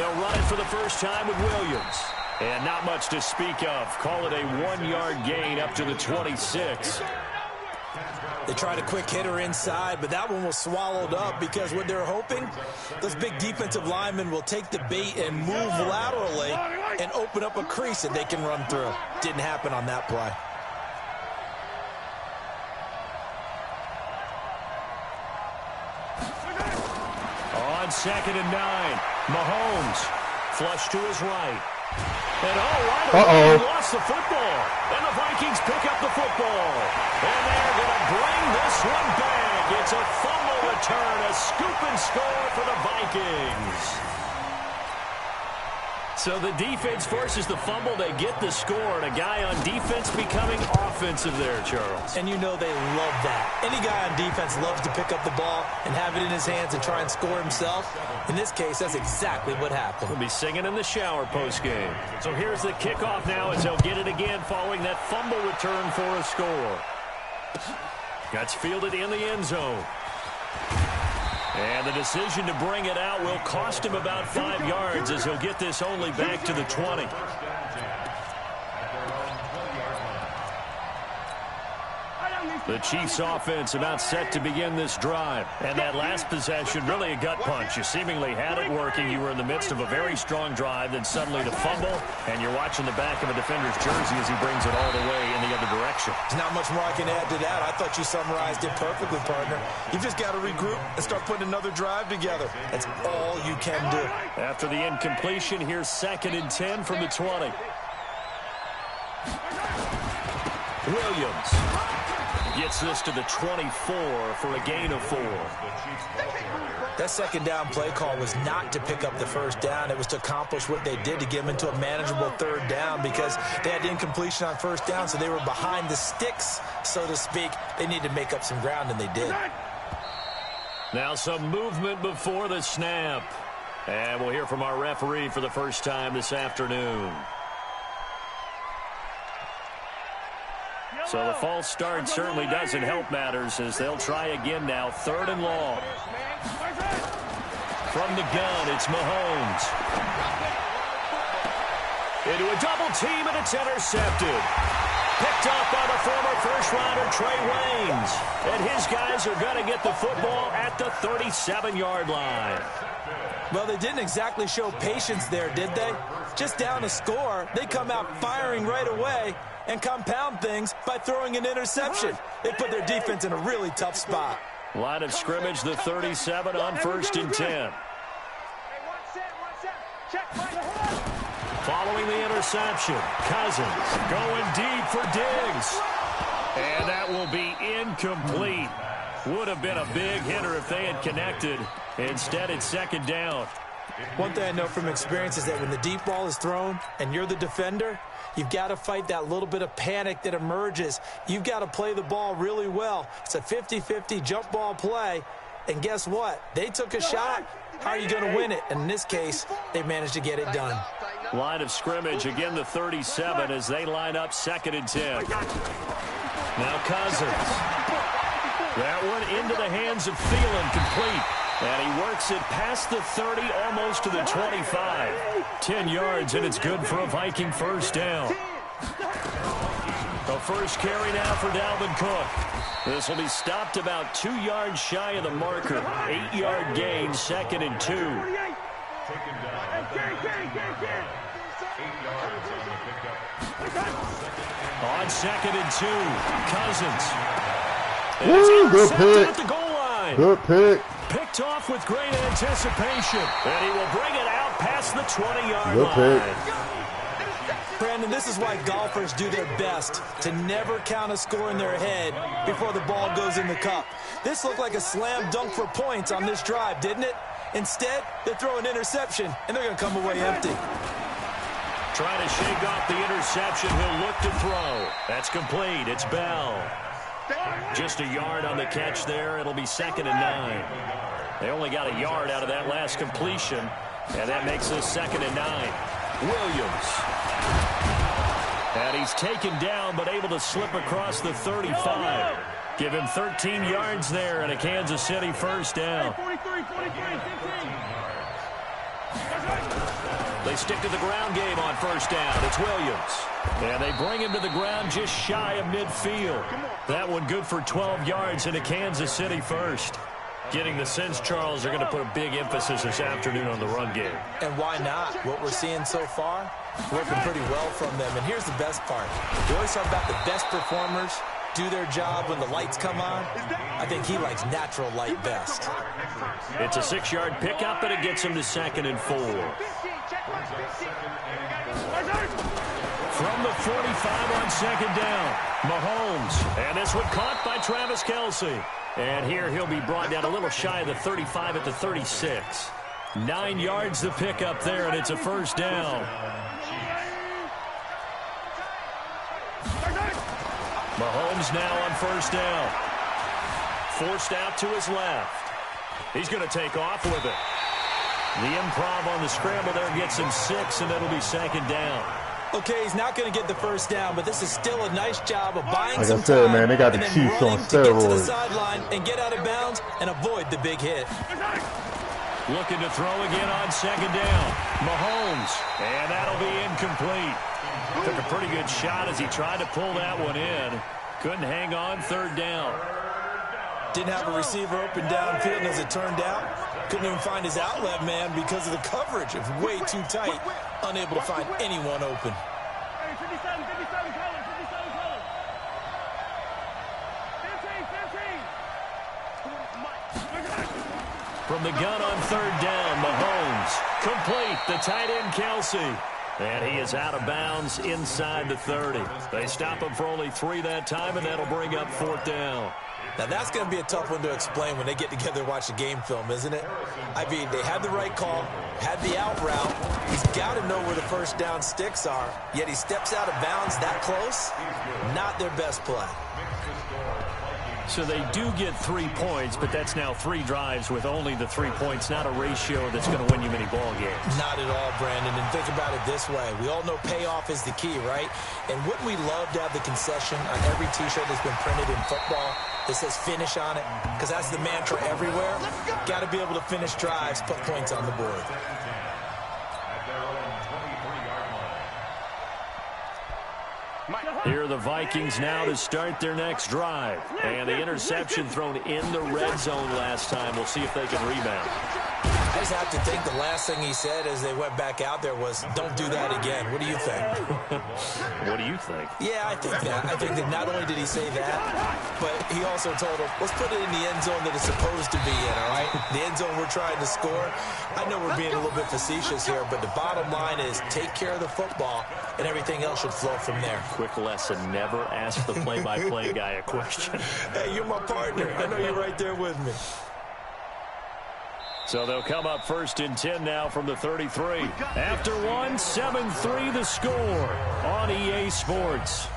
They'll run it for the first time with Williams. And not much to speak of. Call it a 1-yard gain up to the 26. They tried a quick hitter inside, but that one was swallowed up because what they're hoping, those big defensive linemen will take the bait and move laterally and open up a crease that they can run through. Didn't happen on that play. On 2nd and 9, Mahomes flush to his right. And right away, he lost the football. And the Vikings pick up the football. And they're going to bring this one back. It's a fumble return, a scoop and score for the Vikings. So the defense forces the fumble. They get the score. And a guy on defense becoming offensive there, Charles. And you know they love that. Any guy on defense loves to pick up the ball and have it in his hands and try and score himself. In this case, that's exactly what happened. We'll be singing in the shower postgame. So here's the kickoff now as they'll get it again following that fumble return for a score. That's fielded in the end zone. And the decision to bring it out will cost him about 5 yards as he'll get this only back to the 20. The Chiefs offense about set to begin this drive. And that last possession, really a gut punch. You seemingly had it working. You were in the midst of a very strong drive. Then suddenly the fumble. And you're watching the back of a defender's jersey as he brings it all the way in the other direction. There's not much more I can add to that. I thought you summarized it perfectly, partner. You've just got to regroup and start putting another drive together. That's all you can do. After the incompletion, here's 2nd and 10 from the 20. Williams gets this to the 24 for a gain of 4. That second down play call was not to pick up the first down. It was to accomplish what they did to get them into a manageable 3rd down because they had incompletion on 1st down, so they were behind the sticks, so to speak. They needed to make up some ground, and they did. Now some movement before the snap. And we'll hear from our referee for the first time this afternoon. So the false start certainly doesn't help matters as they'll try again now. 3rd and long. From the gun, it's Mahomes. Into a double team, and it's intercepted. Picked up by the former first-rounder Trey Waynes. And his guys are going to get the football at the 37-yard line. Well, they didn't exactly show patience there, did they? Just down a score, they come out firing right away and compound things by throwing an interception. They put their defense in a really tough spot. Line of scrimmage, the 37 on 1st and 10. Following the interception, Cousins going deep for Diggs. And that will be incomplete. Would have been a big hitter if they had connected. Instead, it's 2nd down. One thing I know from experience is that when the deep ball is thrown and you're the defender, you've got to fight that little bit of panic that emerges. You've got to play the ball really well. It's a 50-50 jump ball play. And guess what? They took a shot. How are you going to win it? And in this case, they managed to get it done. Line of scrimmage, again the 37 as they line up 2nd and 10. Now Cousins. That one into the hands of Thielen, complete. And he works it past the 30, almost to the 25. 10 yards, and it's good for a Viking 1st down. The first carry now for Dalvin Cook. This will be stopped about 2 yards shy of the marker. 8-yard gain, 2nd and 2. On 2nd and 2, Cousins. And woo, good pick. At the goal line. Good pick. Picked off with great anticipation. And he will bring it out past the 20-yard good line. Pick. Brandon, this is why golfers do their best to never count a score in their head before the ball goes in the cup. This looked like a slam dunk for points on this drive, didn't it? Instead, they throw an interception, and they're going to come away empty. Trying to shake off the interception. He'll look to throw. That's complete. It's Bell. Just a yard on the catch there. It'll be 2nd and 9. They only got a yard out of that last completion, and that makes this 2nd and 9. Williams. And he's taken down, but able to slip across the 35. Give him 13 yards there and a Kansas City 1st down. they stick to the ground game on first down. It's Williams. And they bring him to the ground just shy of midfield. That one good for 12 yards into Kansas City first. Getting the sense, Charles, they're going to put a big emphasis this afternoon on the run game. And why not? What we're seeing so far, working pretty well from them. And here's the best part. We always talk about the best performers do their job when the lights come on. I think he likes natural light best. It's a 6-yard pickup, and it gets him to 2nd and 4. From the 45 on 2nd down, Mahomes. And this one caught by Travis Kelce. And here he'll be brought down a little shy of the 35 at the 36. 9 yards to pick up there, and it's a first down. Mahomes now on first down. Forced out to his left. He's going to take off with it. The improv on the scramble there gets him 6, and it'll be 2nd down. Okay, he's not going to get the first down, but this is still a nice job of buying like some I said, time, man, they got the and then Chiefs on running to get to the steroids. sideline and get out of bounds and avoid the big hit. Looking to throw again on 2nd down. Mahomes, and that'll be incomplete. Took a pretty good shot as he tried to pull that one in. Couldn't hang on 3rd down. Didn't have a receiver open downfield, and as it turned out, couldn't even find his outlet man because of the coverage. It was way too tight. Unable to find anyone open. From the gun on 3rd down, Mahomes. Complete, the tight end Kelce. And he is out of bounds inside the 30. They stop him for only 3 that time, and that'll bring up 4th down. Now, that's going to be a tough one to explain when they get together and watch the game film, isn't it? I mean, they had the right call, had the out route. He's got to know where the first down sticks are, yet he steps out of bounds that close. Not their best play. So they do get 3 points, but that's now 3 drives with only the 3 points, not a ratio that's going to win you many ball games. Not at all, Brandon. And think about it this way. We all know payoff is the key, right? And wouldn't we love to have the concession on every T-shirt that's been printed in football that says finish on it? Because that's the mantra everywhere. Got to be able to finish drives, put points on the board. Here are the Vikings now to start their next drive. And the interception thrown in the red zone last time. We'll see if they can rebound. I just have to think the last thing he said as they went back out there was, don't do that again. What do you think? What do you think? Yeah, I think that. I think that not only did he say that, but he also told him, let's put it in the end zone that it's supposed to be in, all right? The end zone we're trying to score. I know we're being a little bit facetious here, but the bottom line is take care of the football, and everything else should flow from there. Quick lesson, never ask the play-by-play guy a question. Hey, you're my partner. I know you're right there with me. So they'll come up 1st and 10 now from the 33. After 1, 7-3 the score on EA Sports.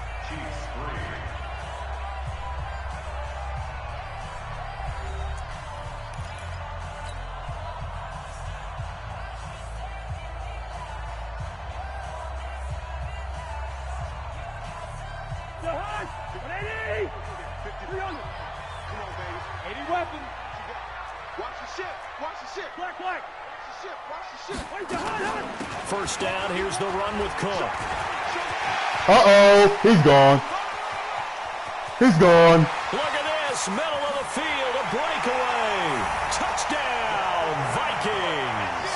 First down, here's the run with Cook. Uh-oh, he's gone. He's gone. Look at this, middle of the field, a breakaway. Touchdown, Vikings.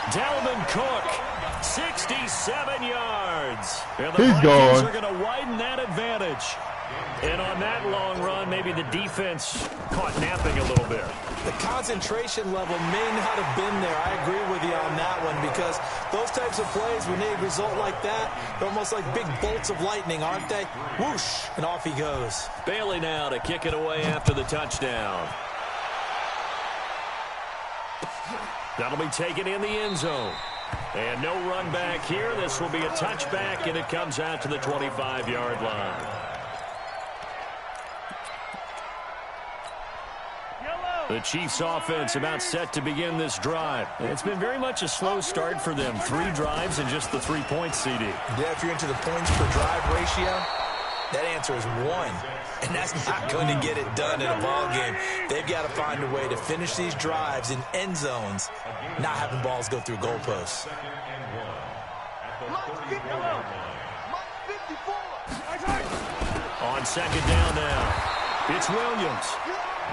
Dalvin Cook, 67 yards. And the He's Vikings gone. are going to widen that advantage. And on that long run, maybe the defense caught napping a little bit. The concentration level may not have been there. I agree with you on that one because those types of plays, when they result like that, they're almost like big bolts of lightning, aren't they? Whoosh, and off he goes. Bailey now to kick it away after the touchdown. That'll be taken in the end zone. And no run back here. This will be a touchback, and it comes out to the 25-yard line. The Chiefs offense about set to begin this drive. It's been very much a slow start for them. 3 drives and just the 3 points, CD. Yeah, if you're into the points per drive ratio, that answer is 1. And that's not going to get it done in a ball game. They've got to find a way to finish these drives in end zones, not having balls go through goalposts. On second down now, it's Williams.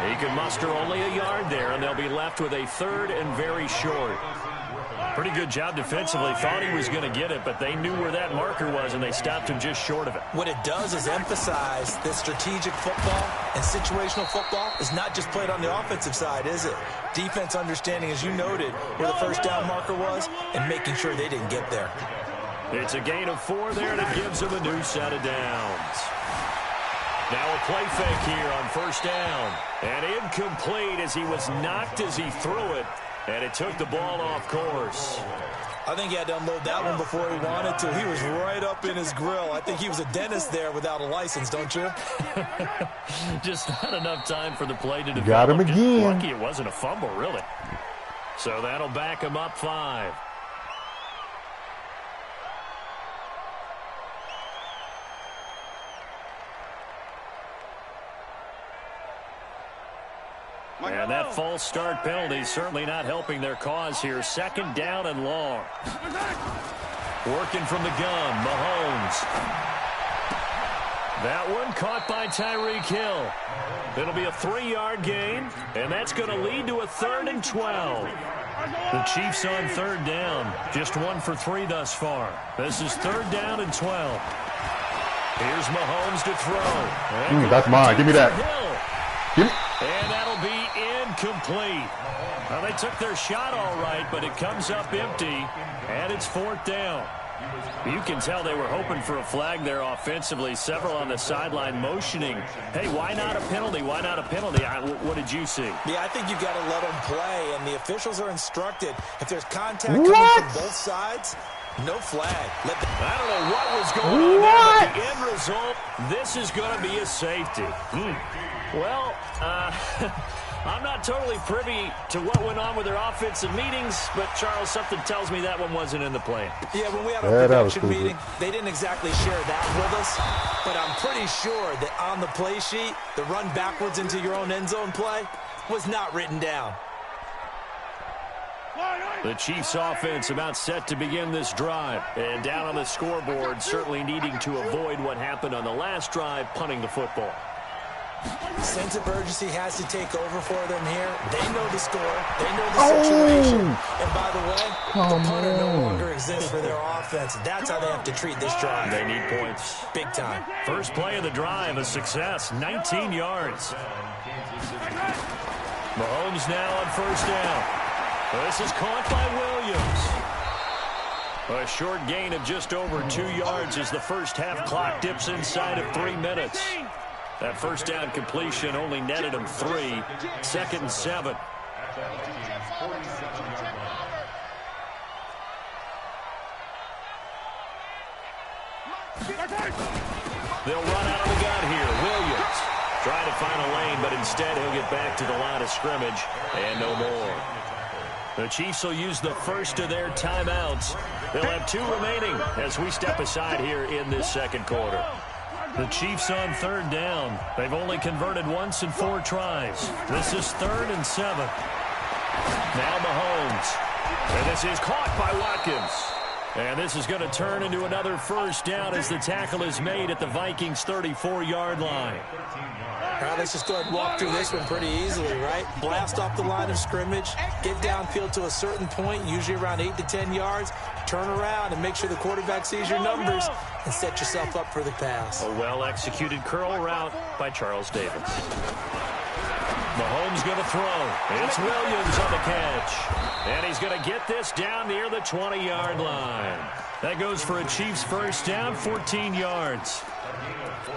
He can muster only a yard there, and they'll be left with a 3rd and very short. Pretty good job defensively. Thought he was going to get it, but they knew where that marker was, and they stopped him just short of it. What it does is emphasize that strategic football and situational football is not just played on the offensive side, is it? Defense understanding, as you noted, where the first down marker was and making sure they didn't get there. It's a gain of 4 there, and it gives them a new set of downs. Now a play fake here on first down. And incomplete as he was knocked as he threw it. And it took the ball off course. I think he had to unload that one before he wanted to. He was right up in his grill. I think he was a dentist there without a license, don't you? Just not enough time for the play to develop. Got him again. Lucky it wasn't a fumble, really. So that'll back him up 5. And that false start penalty certainly not helping their cause here. Second down and long. Working from the gun, Mahomes. That one caught by Tyreek Hill. It'll be a 3-yard gain, and that's going to lead to a 3rd and 12. The Chiefs on 3rd down. Just 1 for 3 thus far. This is 3rd down and 12. Here's Mahomes to throw. That's mine. Give me that. Give me. And that'll be incomplete. Well, they took their shot all right, but it comes up empty, and it's 4th down. You can tell they were hoping for a flag there offensively. Several on the sideline motioning, hey, why not a penalty? Why not a penalty? What did you see? Yeah, I think you've got to let them play, and the officials are instructed. If there's contact coming from both sides, no flag. I don't know what was going on there, but the end result, this is going to be a safety. Well, I'm not totally privy to what went on with their offensive meetings, but, Charles, something tells me that one wasn't in the plan. Yeah, when we had our production meeting, they didn't exactly share that with us, but I'm pretty sure that on the play sheet, the run backwards into your own end zone play was not written down. The Chiefs offense about set to begin this drive. And down on the scoreboard, certainly needing to avoid what happened on the last drive, punting the football. Sense of urgency has to take over for them here. They know the score. They know the situation. And by the way, the punter no longer exists for their offense. That's how they have to treat this drive. They need points. Big time. First play of the drive, a success, 19 yards. Mahomes now on first down. This is caught by Williams. A short gain of just over 2 yards as the first half clock dips inside of 3 minutes. That first down completion only netted him 3. 2nd and 7. They'll run out of the gun here. Williams trying to find a lane, but instead he'll get back to the line of scrimmage and no more. The Chiefs will use the first of their timeouts. They'll have 2 remaining as we step aside here in this second quarter. The Chiefs on 3rd down. They've only converted once in 4 tries. This is 3rd and 7. Now Mahomes. And this is caught by Watkins. And this is going to turn into another first down as the tackle is made at the Vikings' 34-yard line. All right, let's just go ahead and walk through this one pretty easily, right? Blast off the line of scrimmage, get downfield to a certain point, usually around 8 to 10 yards, turn around and make sure the quarterback sees your numbers and set yourself up for the pass. A well-executed curl route by Charles Davis. Mahomes going to throw. It's Williams on the catch. And he's going to get this down near the 20-yard line. That goes for a Chiefs first down, 14 yards.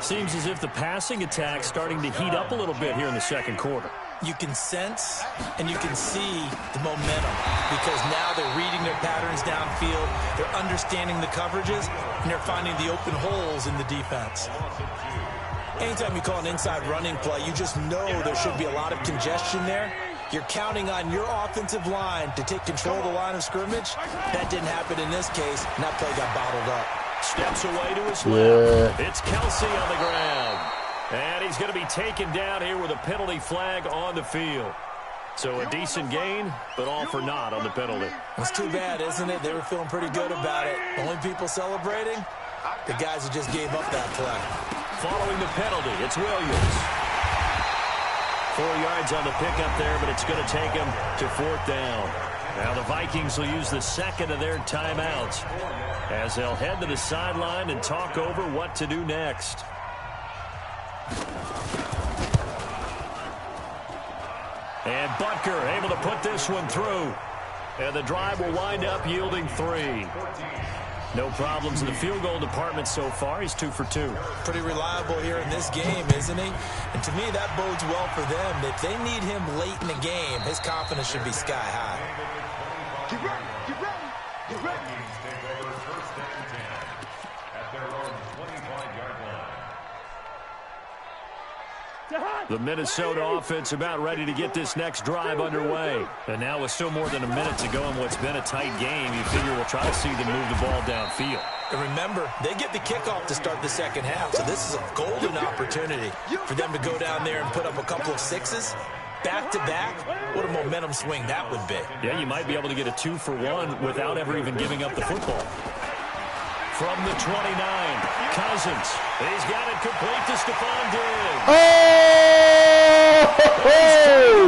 Seems as if the passing attack's starting to heat up a little bit here in the second quarter. You can sense and you can see the momentum because now they're reading their patterns downfield, they're understanding the coverages, and they're finding the open holes in the defense. Anytime you call an inside running play, you just know there should be a lot of congestion there. You're counting on your offensive line to take control of the line of scrimmage. That didn't happen in this case, and that play got bottled up. Steps away to his left. It's Kelsey on the ground. And he's going to be taken down here with a penalty flag on the field. So a decent gain, but all for naught on the penalty. It's too bad, isn't it? They were feeling pretty good about it. Only people celebrating, the guys who just gave up that play. Following the penalty, it's Williams. 4 yards on the pickup there, but it's going to take him to 4th down. Now the Vikings will use the second of their timeouts as they'll head to the sideline and talk over what to do next. And Butker able to put this one through. And the drive will wind up yielding 3. No problems in the field goal department so far. He's 2 for 2. Pretty reliable here in this game, isn't he? And to me, that bodes well for them. If they need him late in the game, his confidence should be sky high. Get ready, get ready, get ready. Take over 1st and 10 at their own 25-yard line. The Minnesota offense about ready to get this next drive underway. And now with still more than a minute to go in what's been a tight game, you figure we'll try to see them move the ball downfield. And remember, they get the kickoff to start the second half, so this is a golden opportunity for them to go down there and put up a couple of 6s. Back-to-back, what a momentum swing that would be. Yeah, you might be able to get a 2-for-1 without ever even giving up the football. From the 29, Cousins. He's got it complete to Stephon Diggs. Oh!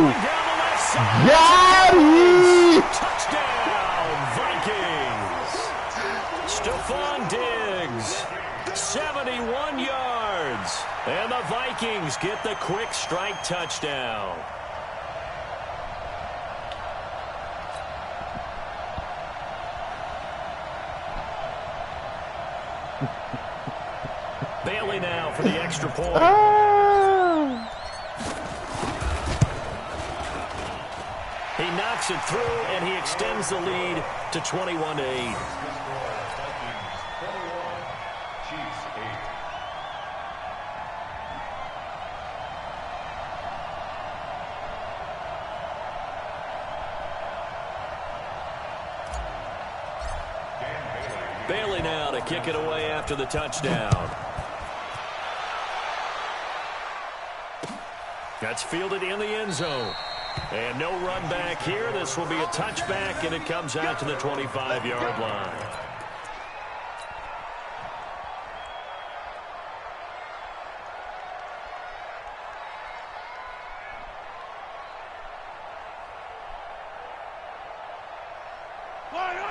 Down the left side. Got it! Touchdown, Vikings. Stephon Diggs, 71 yards. And the Vikings get the quick strike touchdown. Bailey now for the extra point. He knocks it through, and he extends the lead to 21-8. Bailey now to kick it away after the touchdown. That's fielded in the end zone. And no run back here. This will be a touchback, and it comes out to the 25-yard line.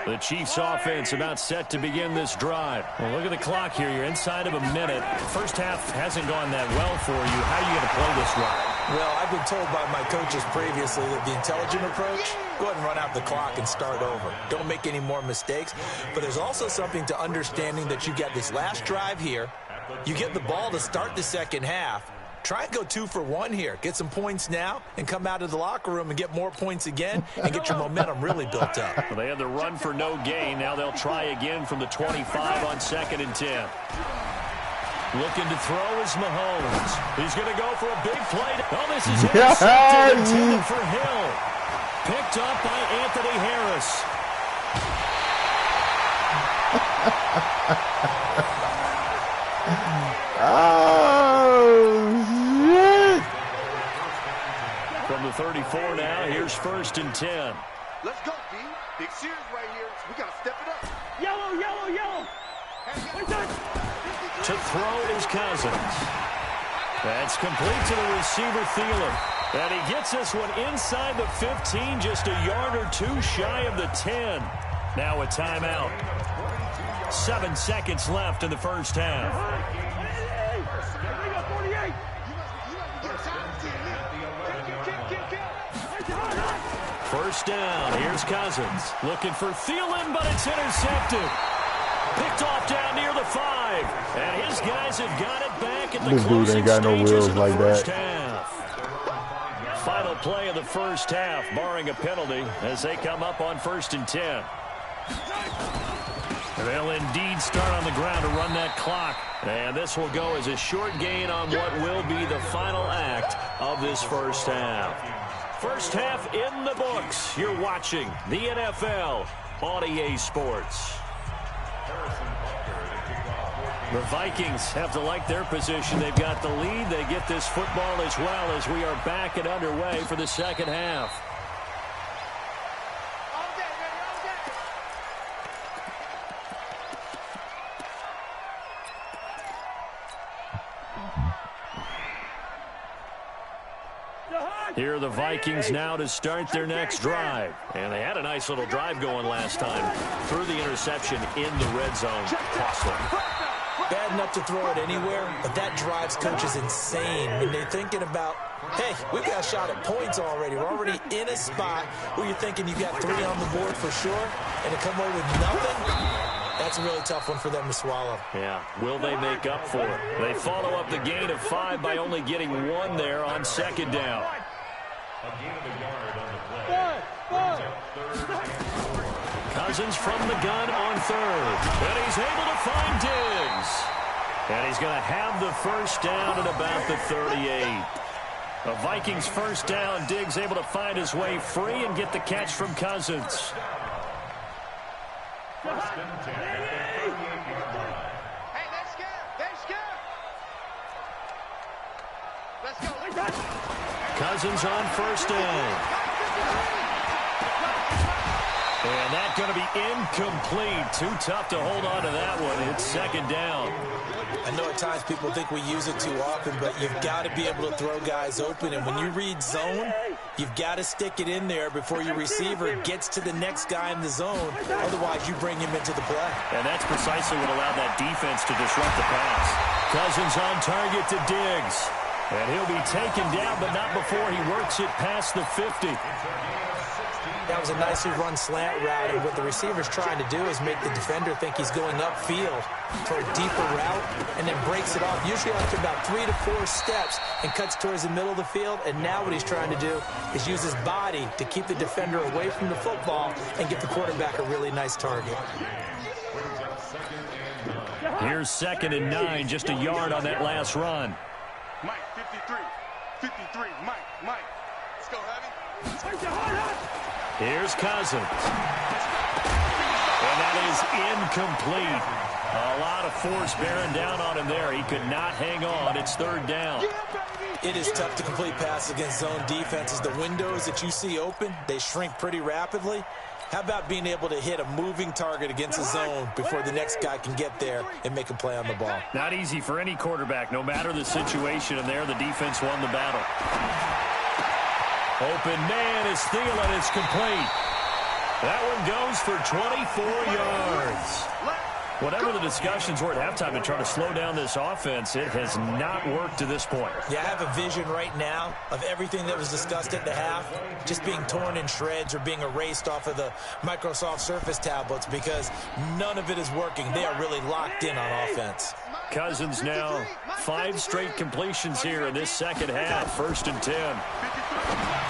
The Chiefs offense about set to begin this drive. Well, look at the clock here. You're inside of a minute. First half hasn't gone that well for you. How are you going to play this drive? Well, I've been told by my coaches previously that the intelligent approach, go ahead and run out the clock and start over. Don't make any more mistakes. But there's also something to understanding that you got this last drive here. You get the ball to start the second half. Try and go 2-for-1 here. Get some points now and come out of the locker room and get more points again and get your momentum really built up. Well, they had the run for no gain. Now they'll try again from the 25 on 2nd and 10. Looking to throw is Mahomes. He's going to go for a big play. Oh, this is intercepted, intended for Hill. Picked up by Anthony Harris. From the 34 now, here's 1st and 10. Let's go, D. Big series right here. We got to step it up. Yellow, yellow, yellow. To throw is Cousins. That's complete to the receiver, Thielen. And he gets this one inside the 15, just a yard or two shy of the 10. Now a timeout. 7 seconds left in the first half. First down, here's Cousins. Looking for Thielen, but it's intercepted. Picked off down near the 5. And his guys have got it back at the closing stages of the first half. Final play of the first half, barring a penalty, as they come up on 1st and 10. They'll indeed start on the ground to run that clock. And this will go as a short gain on what will be the final act of this first half. First half in the books. You're watching the NFL on EA Sports. Harrison Butker to kick off 14 The Vikings have to like their position. They've got the lead. They get this football as well as we are back and underway for the second half. Here are the Vikings now to start their next drive. And they had a nice little drive going last time. Threw the interception in the red zone. Cost them. Bad enough to throw it anywhere, but that drives coaches insane when they're thinking about, hey, we've got a shot at points already. We're already in a spot where you're thinking you got 3 on the board for sure, and to come away with nothing, that's a really tough one for them to swallow. Yeah, will they make up for it? They follow up the gain of 5 by only getting 1 there on second down. A gain of a yard on the play. Cousins from the gun on third. And he's able to find Diggs. And he's going to have the first down at about the 38. The Vikings first down. Diggs able to find his way free and get the catch from Cousins. First and 10 at the 38-yard line. Hey, they're scared. They're scared. Let's go. Cousins on first down. And that's going to be incomplete. Too tough to hold on to that one. It's second down. I know at times people think we use it too often, but you've got to be able to throw guys open. And when you read zone, you've got to stick it in there before your receiver gets to the next guy in the zone. Otherwise, you bring him into the play. And that's precisely what allowed that defense to disrupt the pass. Cousins on target to Diggs. And he'll be taken down, but not before he works it past the 50. That was a nicely run slant route, and what the receiver's trying to do is make the defender think he's going upfield for a deeper route, and then breaks it off, usually after about 3 to 4 steps, and cuts towards the middle of the field. And now what he's trying to do is use his body to keep the defender away from the football and give the quarterback a really nice target. Here's 2nd and 9, just a yard on that last run. Mike, 53. 53. Mike. Let's go, Heavy. Here's Cousins. And that is incomplete. A lot of force bearing down on him there. He could not hang on. It's 3rd down. It is tough to complete passes against zone defenses. The windows that you see open, they shrink pretty rapidly. How about being able to hit a moving target against a zone before the next guy can get there and make a play on the ball? Not easy for any quarterback, no matter the situation. And there, the defense won the battle. Open man is Thielen. It's complete. That one goes for 24 yards. Whatever the discussions were at halftime to try to slow down this offense, it has not worked to this point. Yeah, I have a vision right now of everything that was discussed at the half just being torn in shreds or being erased off of the Microsoft Surface tablets because none of it is working. They are really locked in on offense. Cousins now 5 straight completions here in this second half. 1st and 10.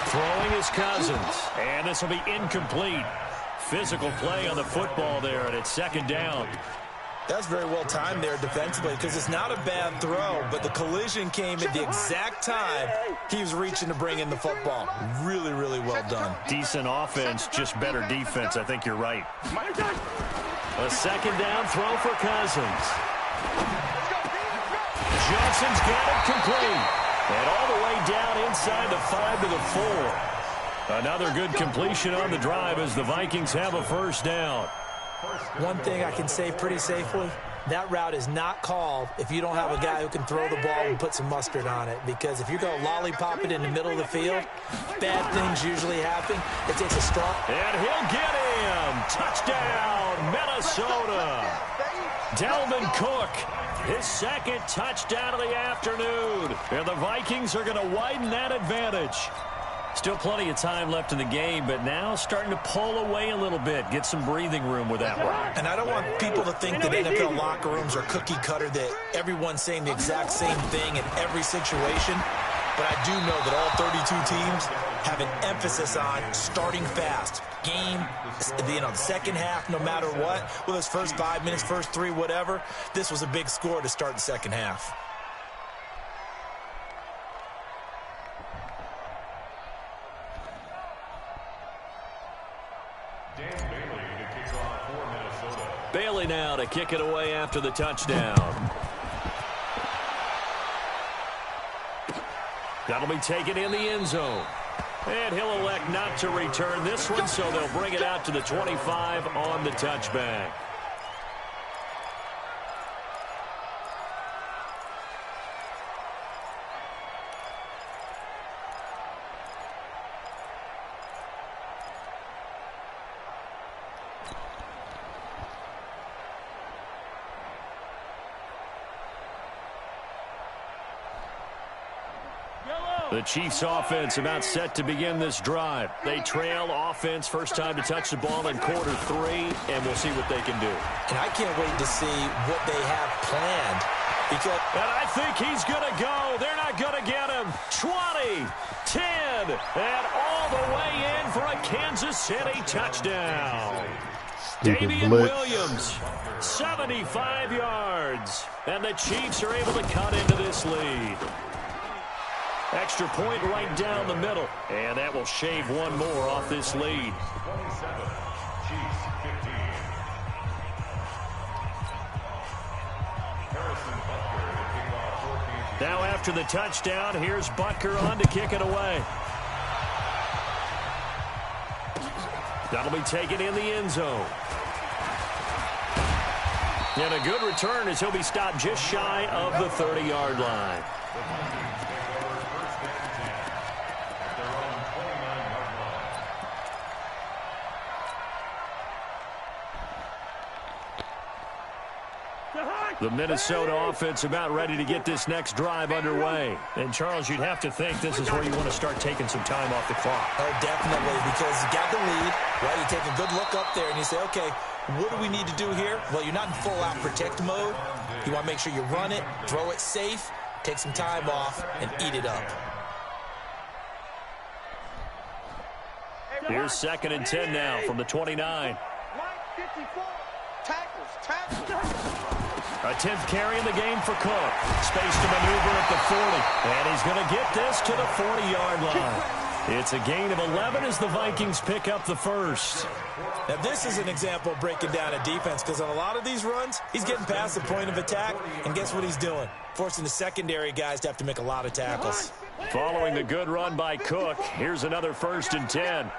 Throwing is Cousins. And this will be incomplete. Physical play on the football there, and it's 2nd down. That's very well timed there defensively because it's not a bad throw, but the collision came at the exact time he was reaching to bring in the football. Really, really well done. Decent offense, just better defense. I think you're right. A 2nd down throw for Cousins. Johnson's got it complete. And all the way down inside the 5 to the 4. Another good completion on the drive as the Vikings have a 1st down. One thing I can say pretty safely, that route is not called if you don't have a guy who can throw the ball and put some mustard on it. Because if you're going to lollipop it in the middle of the field, bad things usually happen. It takes a strong... And he'll get him. Touchdown, Minnesota. Dalvin Cook, his 2nd touchdown of the afternoon. And the Vikings are going to widen that advantage. Still plenty of time left in the game, but now starting to pull away a little bit, get some breathing room with that one. And I don't want people to think that NFL locker rooms are cookie cutter, that everyone's saying the exact same thing in every situation. But I do know that all 32 teams have an emphasis on starting fast. Game, the second half, no matter what, whether it's first 5 minutes, first 3, whatever, this was a big score to start the second half. Bailey now to kick it away after the touchdown. That'll be taken in the end zone. And he'll elect not to return this one, so they'll bring it out to the 25 on the touchback. The Chiefs offense about set to begin this drive. They trail offense, first time to touch the ball in quarter 3, and we'll see what they can do. And I can't wait to see what they have planned. And I think he's going to go. They're not going to get him. 20, 10, and all the way in for a Kansas City touchdown. Damian Williams, 75 yards. And the Chiefs are able to cut into this lead. Extra point right down the middle. And that will shave one more off this lead. 27, Chiefs 15. Now after the touchdown, here's Butker on to kick it away. That'll be taken in the end zone. And a good return as he'll be stopped just shy of the 30-yard line. The Minnesota offense about ready to get this next drive underway. And, Charles, you'd have to think this is where you want to start taking some time off the clock. Oh, definitely, because you got the lead, right? You take a good look up there and you say, okay, what do we need to do here? Well, you're not in full-out protect mode. You want to make sure you run it, throw it safe, take some time off, and eat it up. Here's 2nd and 10 now from the 29. 54. Tackles. A 10th carry in the game for Cook. Space to maneuver at the 40. And he's going to get this to the 40-yard line. It's a gain of 11 as the Vikings pick up the first. Now, this is an example of breaking down a defense, because on a lot of these runs, he's getting past the point of attack, and guess what he's doing? Forcing the secondary guys to have to make a lot of tackles. Following the good run by Cook, here's another 1st and 10.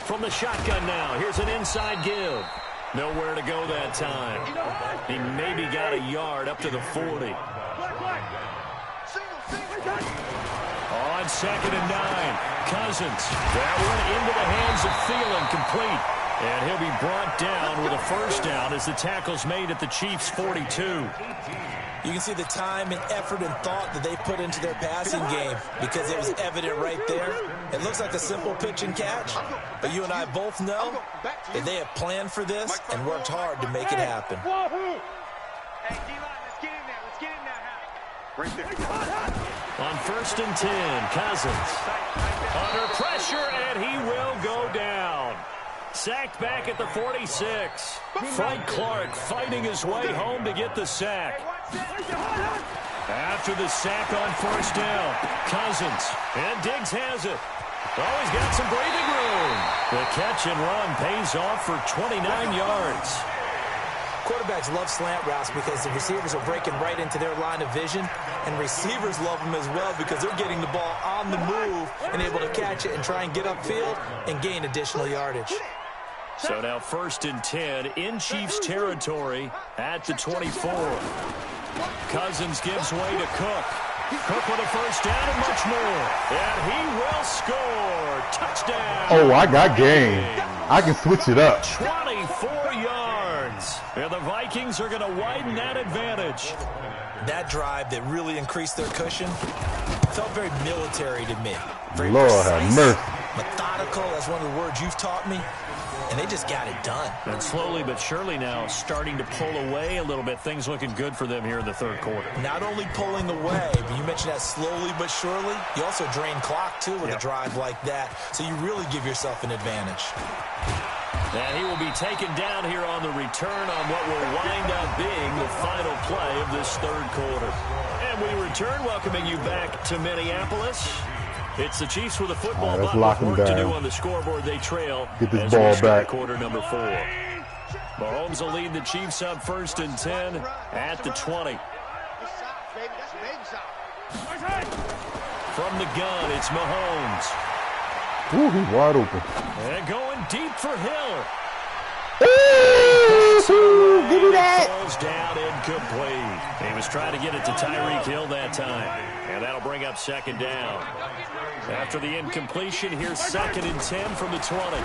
From the shotgun now, here's an inside give. Nowhere to go that time. He maybe got a yard up to the 40. On 2nd and 9, Cousins. That one into the hands of Thielen, complete. And he'll be brought down with a first down as the tackle's made at the Chiefs' 42. You can see the time and effort and thought that they put into their passing game, because it was evident right there. It looks like a simple pitch and catch, but you and I both know that they have planned for this and worked hard to make it happen. Hey, D-line, let's get in there. Let's get in there. Right there. On 1st and 10, Cousins. Under pressure, and he will go down. Sacked back at the 46. Frank Clark fighting his way home to get the sack. After the sack on 1st down, Cousins. And Diggs has it. Oh, he's got some breathing room. The catch and run pays off for 29 yards. Quarterbacks love slant routes because the receivers are breaking right into their line of vision, and receivers love them as well because they're getting the ball on the move and able to catch it and try and get upfield and gain additional yardage. So now 1st and 10 in Chiefs territory at the 24. Cousins gives way to Cook. Cook with a first down and much more. And he will score. Touchdown. Oh, I got game. I can switch it up. 24 yards. And the Vikings are going to widen that advantage. That drive that really increased their cushion felt very military to me. Very Lord precise, have mercy. methodical. That's one of the words you've taught me. And they just got it done. And slowly but surely now starting to pull away a little bit. Things looking good for them here in the 3rd quarter. Not only pulling away, but you mentioned that slowly but surely. You also drain clock, too, with a drive like that. So you really give yourself an advantage. And he will be taken down here on the return on what will wind up being the final play of this 3rd quarter. And we return, welcoming you back to Minneapolis. It's the Chiefs with a football, but with work to do on the scoreboard. They trail. Get this ball back. Quarter number 4. Mahomes will lead the Chiefs up 1st and 10 at the 20. From the gun, it's Mahomes. Ooh, he's wide open. And going deep for Hill. Ooh, give me that. Falls down incomplete. He was trying to get it to Tyreek Hill that time. And that'll bring up 2nd down. After the incompletion, here's 2nd and 10 from the 20.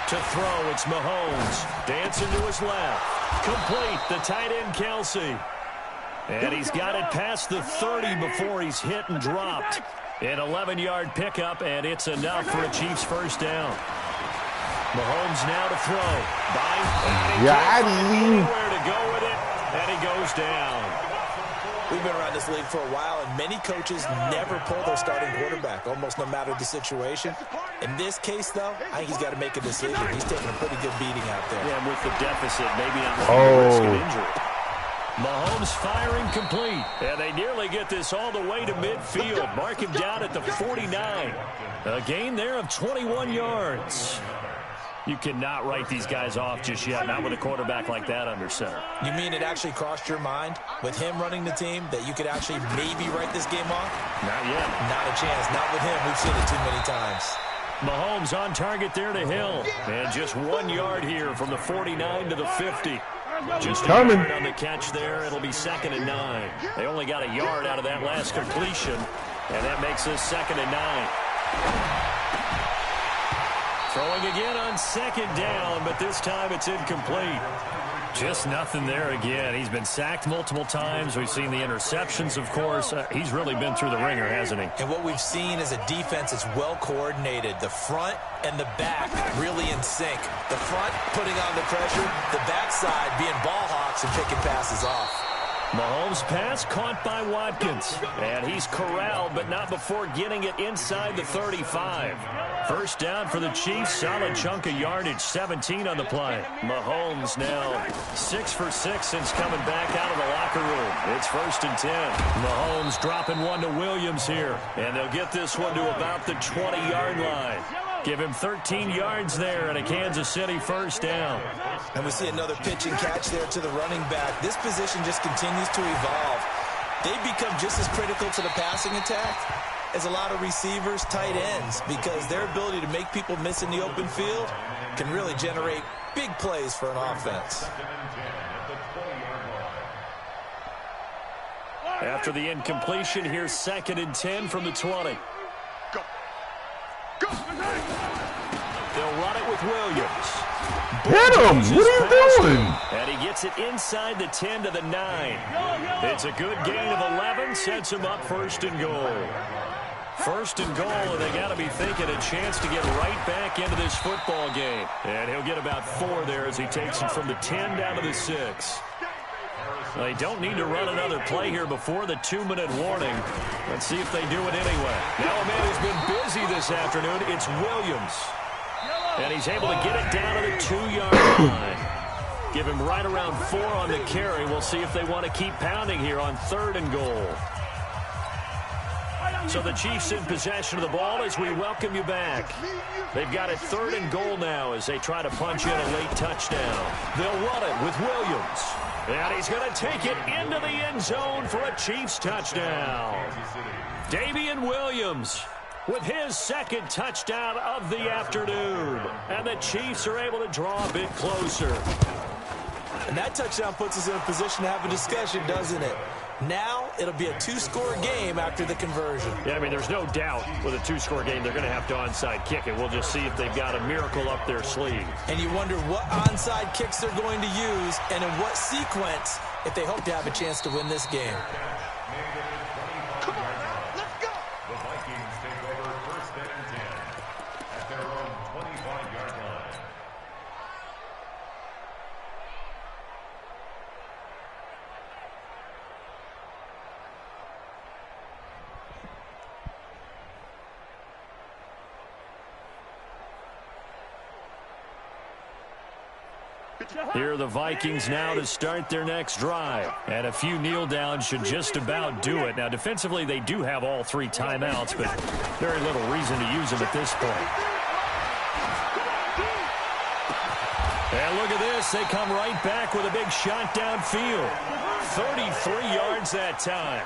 To throw, it's Mahomes. Dancing to his left. Complete, the tight end, Kelsey. And he's got it past the 30 before he's hit and dropped. An 11-yard pickup, and it's enough for a Chiefs 1st down. Mahomes now to throw. Anywhere to go with it, and he goes down. We've been around this league for a while, and many coaches never pull their starting quarterback, almost no matter the situation. In this case, though, I think he's got to make a decision. He's taking a pretty good beating out there. Yeah, and with the deficit, maybe not risk an injury. Mahomes firing complete, and they nearly get this all the way to midfield. Mark him down at the 49. A gain there of 21 yards. You cannot write these guys off just yet, not with a quarterback like that under center. You mean it actually crossed your mind, with him running the team, that you could actually maybe write this game off? Not yet. Not a chance. Not with him. We've seen it too many times. Mahomes on target there to Hill. And just 1 yard here from the 49 to the 50. Just a yard on the catch there. It'll be 2nd and 9. They only got a yard out of that last completion, and that makes this 2nd and 9. Throwing again on 2nd down, but this time it's incomplete. Just nothing there again. He's been sacked multiple times. We've seen the interceptions, of course. He's really been through the ringer, hasn't he? And what we've seen is a defense that's well coordinated. The front and the back really in sync. The front putting on the pressure, the backside being ball hawks and picking passes off. Mahomes' pass caught by Watkins. And he's corralled, but not before getting it inside the 35. 1st down for the Chiefs. Solid chunk of yardage. 17 on the play. Mahomes now 6 for 6 since coming back out of the locker room. It's 1st and 10. Mahomes dropping one to Williams here. And they'll get this one to about the 20-yard line. Give him 13 yards there and a Kansas City 1st down. And we see another pitch and catch there to the running back. This position just continues to evolve. They become just as critical to the passing attack as a lot of receivers, tight ends, because their ability to make people miss in the open field can really generate big plays for an offense. After the incompletion, here's 2nd and 10 from the 20. They'll run it with Williams. Hit him! What are you doing? And he gets it inside the 10 to the 9. It's a good gain of 11, sets him up 1st and goal. 1st and goal, and they got to be thinking a chance to get right back into this football game. And he'll get about 4 there as he takes it from the 10 down to the 6. They don't need to run another play here before the 2-minute warning. Let's see if they do it anyway. Now a man who's been busy this afternoon, it's Williams. And he's able to get it down to the 2-yard line. Give him right around 4 on the carry. We'll see if they want to keep pounding here on 3rd and goal. So the Chiefs in possession of the ball as we welcome you back. They've got it 3rd and goal now as they try to punch in a late touchdown. They'll run it with Williams. And he's going to take it into the end zone for a Chiefs touchdown. Damian Williams with his 2nd touchdown of the afternoon. And the Chiefs are able to draw a bit closer. And that touchdown puts us in a position to have a discussion, doesn't it? Now it'll be a 2-score game after the conversion. Yeah, I mean, there's no doubt with a 2-score game they're going to have to onside kick it. We'll just see if they've got a miracle up their sleeve. And you wonder what onside kicks they're going to use and in what sequence if they hope to have a chance to win this game. Come on now, let's go. The Vikings take over 1st and 10 at their own 25-yard line. Here are the Vikings now to start their next drive. And a few kneel downs should just about do it. Now, defensively, they do have all 3 timeouts, but very little reason to use them at this point. And look at this. They come right back with a big shot downfield. 33 yards that time.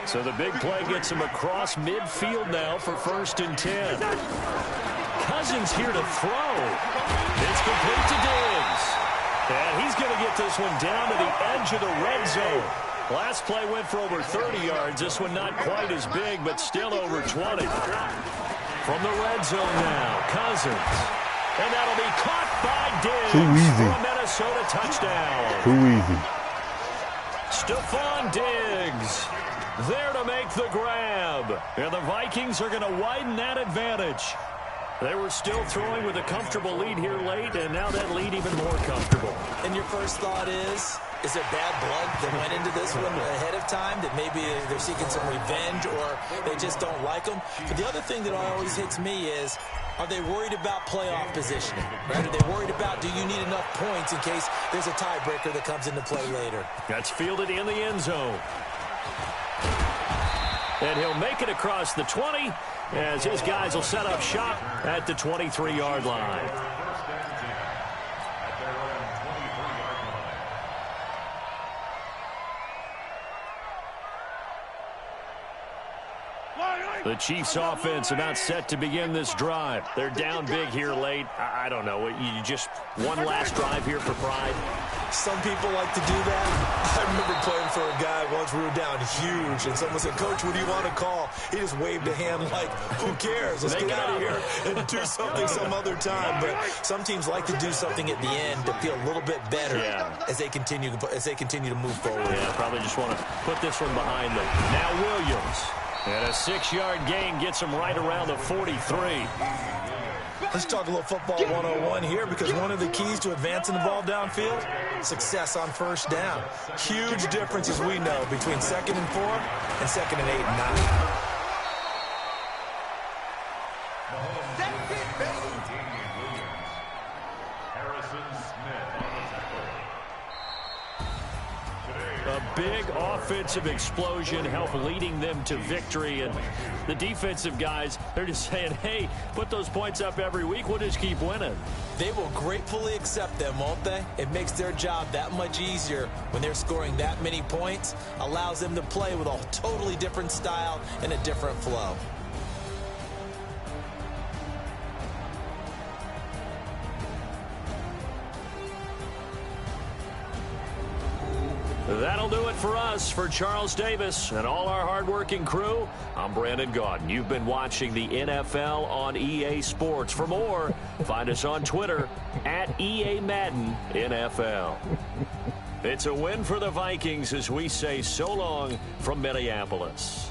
So the big play gets him across midfield now for 1st and 10. Cousins here to throw. It's complete to Diggs. And he's going to get this one down to the edge of the red zone. Last play went for over 30 yards. This one not quite as big, but still over 20. From the red zone now, Cousins. And that'll be caught by Diggs. Too easy. For a Minnesota touchdown. Too easy. Stephon Diggs there to make the grab. And the Vikings are going to widen that advantage. They were still throwing with a comfortable lead here late, and now that lead even more comfortable. And your first thought is there bad blood that went into this one ahead of time, that maybe they're seeking some revenge or they just don't like them? But the other thing that always hits me is, are they worried about playoff positioning? Right? Are they worried about, do you need enough points in case there's a tiebreaker that comes into play later? That's fielded in the end zone. And he'll make it across the 20 as his guys will set up shop at the 23-yard line. The Chiefs offense about set to begin this drive. They're down big here late. I don't know. You just one last drive here for pride. Some people like to do that. I remember playing for a guy once. We were down huge, and someone said, "Coach, what do you want to call?" He just waved a hand like, "Who cares? Let's get out of here and do something some other time." But some teams like to do something at the end to feel a little bit better as they continue to move forward. Yeah, probably just want to put this one behind them. Now Williams. And a 6-yard gain gets him right around the 43. Let's talk a little football 101 here, because one of the keys to advancing the ball downfield, success on first down. Huge difference, as we know, between 2nd and 4 and 2nd and 8 and 9. A big offensive explosion helped leading them to victory. And the defensive guys, they're just saying, hey, put those points up every week. We'll just keep winning. They will gratefully accept them, won't they? It makes their job that much easier when they're scoring that many points. Allows them to play with a totally different style and a different flow. That'll do it for us. For Charles Davis and all our hardworking crew, I'm Brandon Gaudin. You've been watching the NFL on EA Sports. For more, find us on Twitter at EA Madden NFL. It's a win for the Vikings as we say so long from Minneapolis.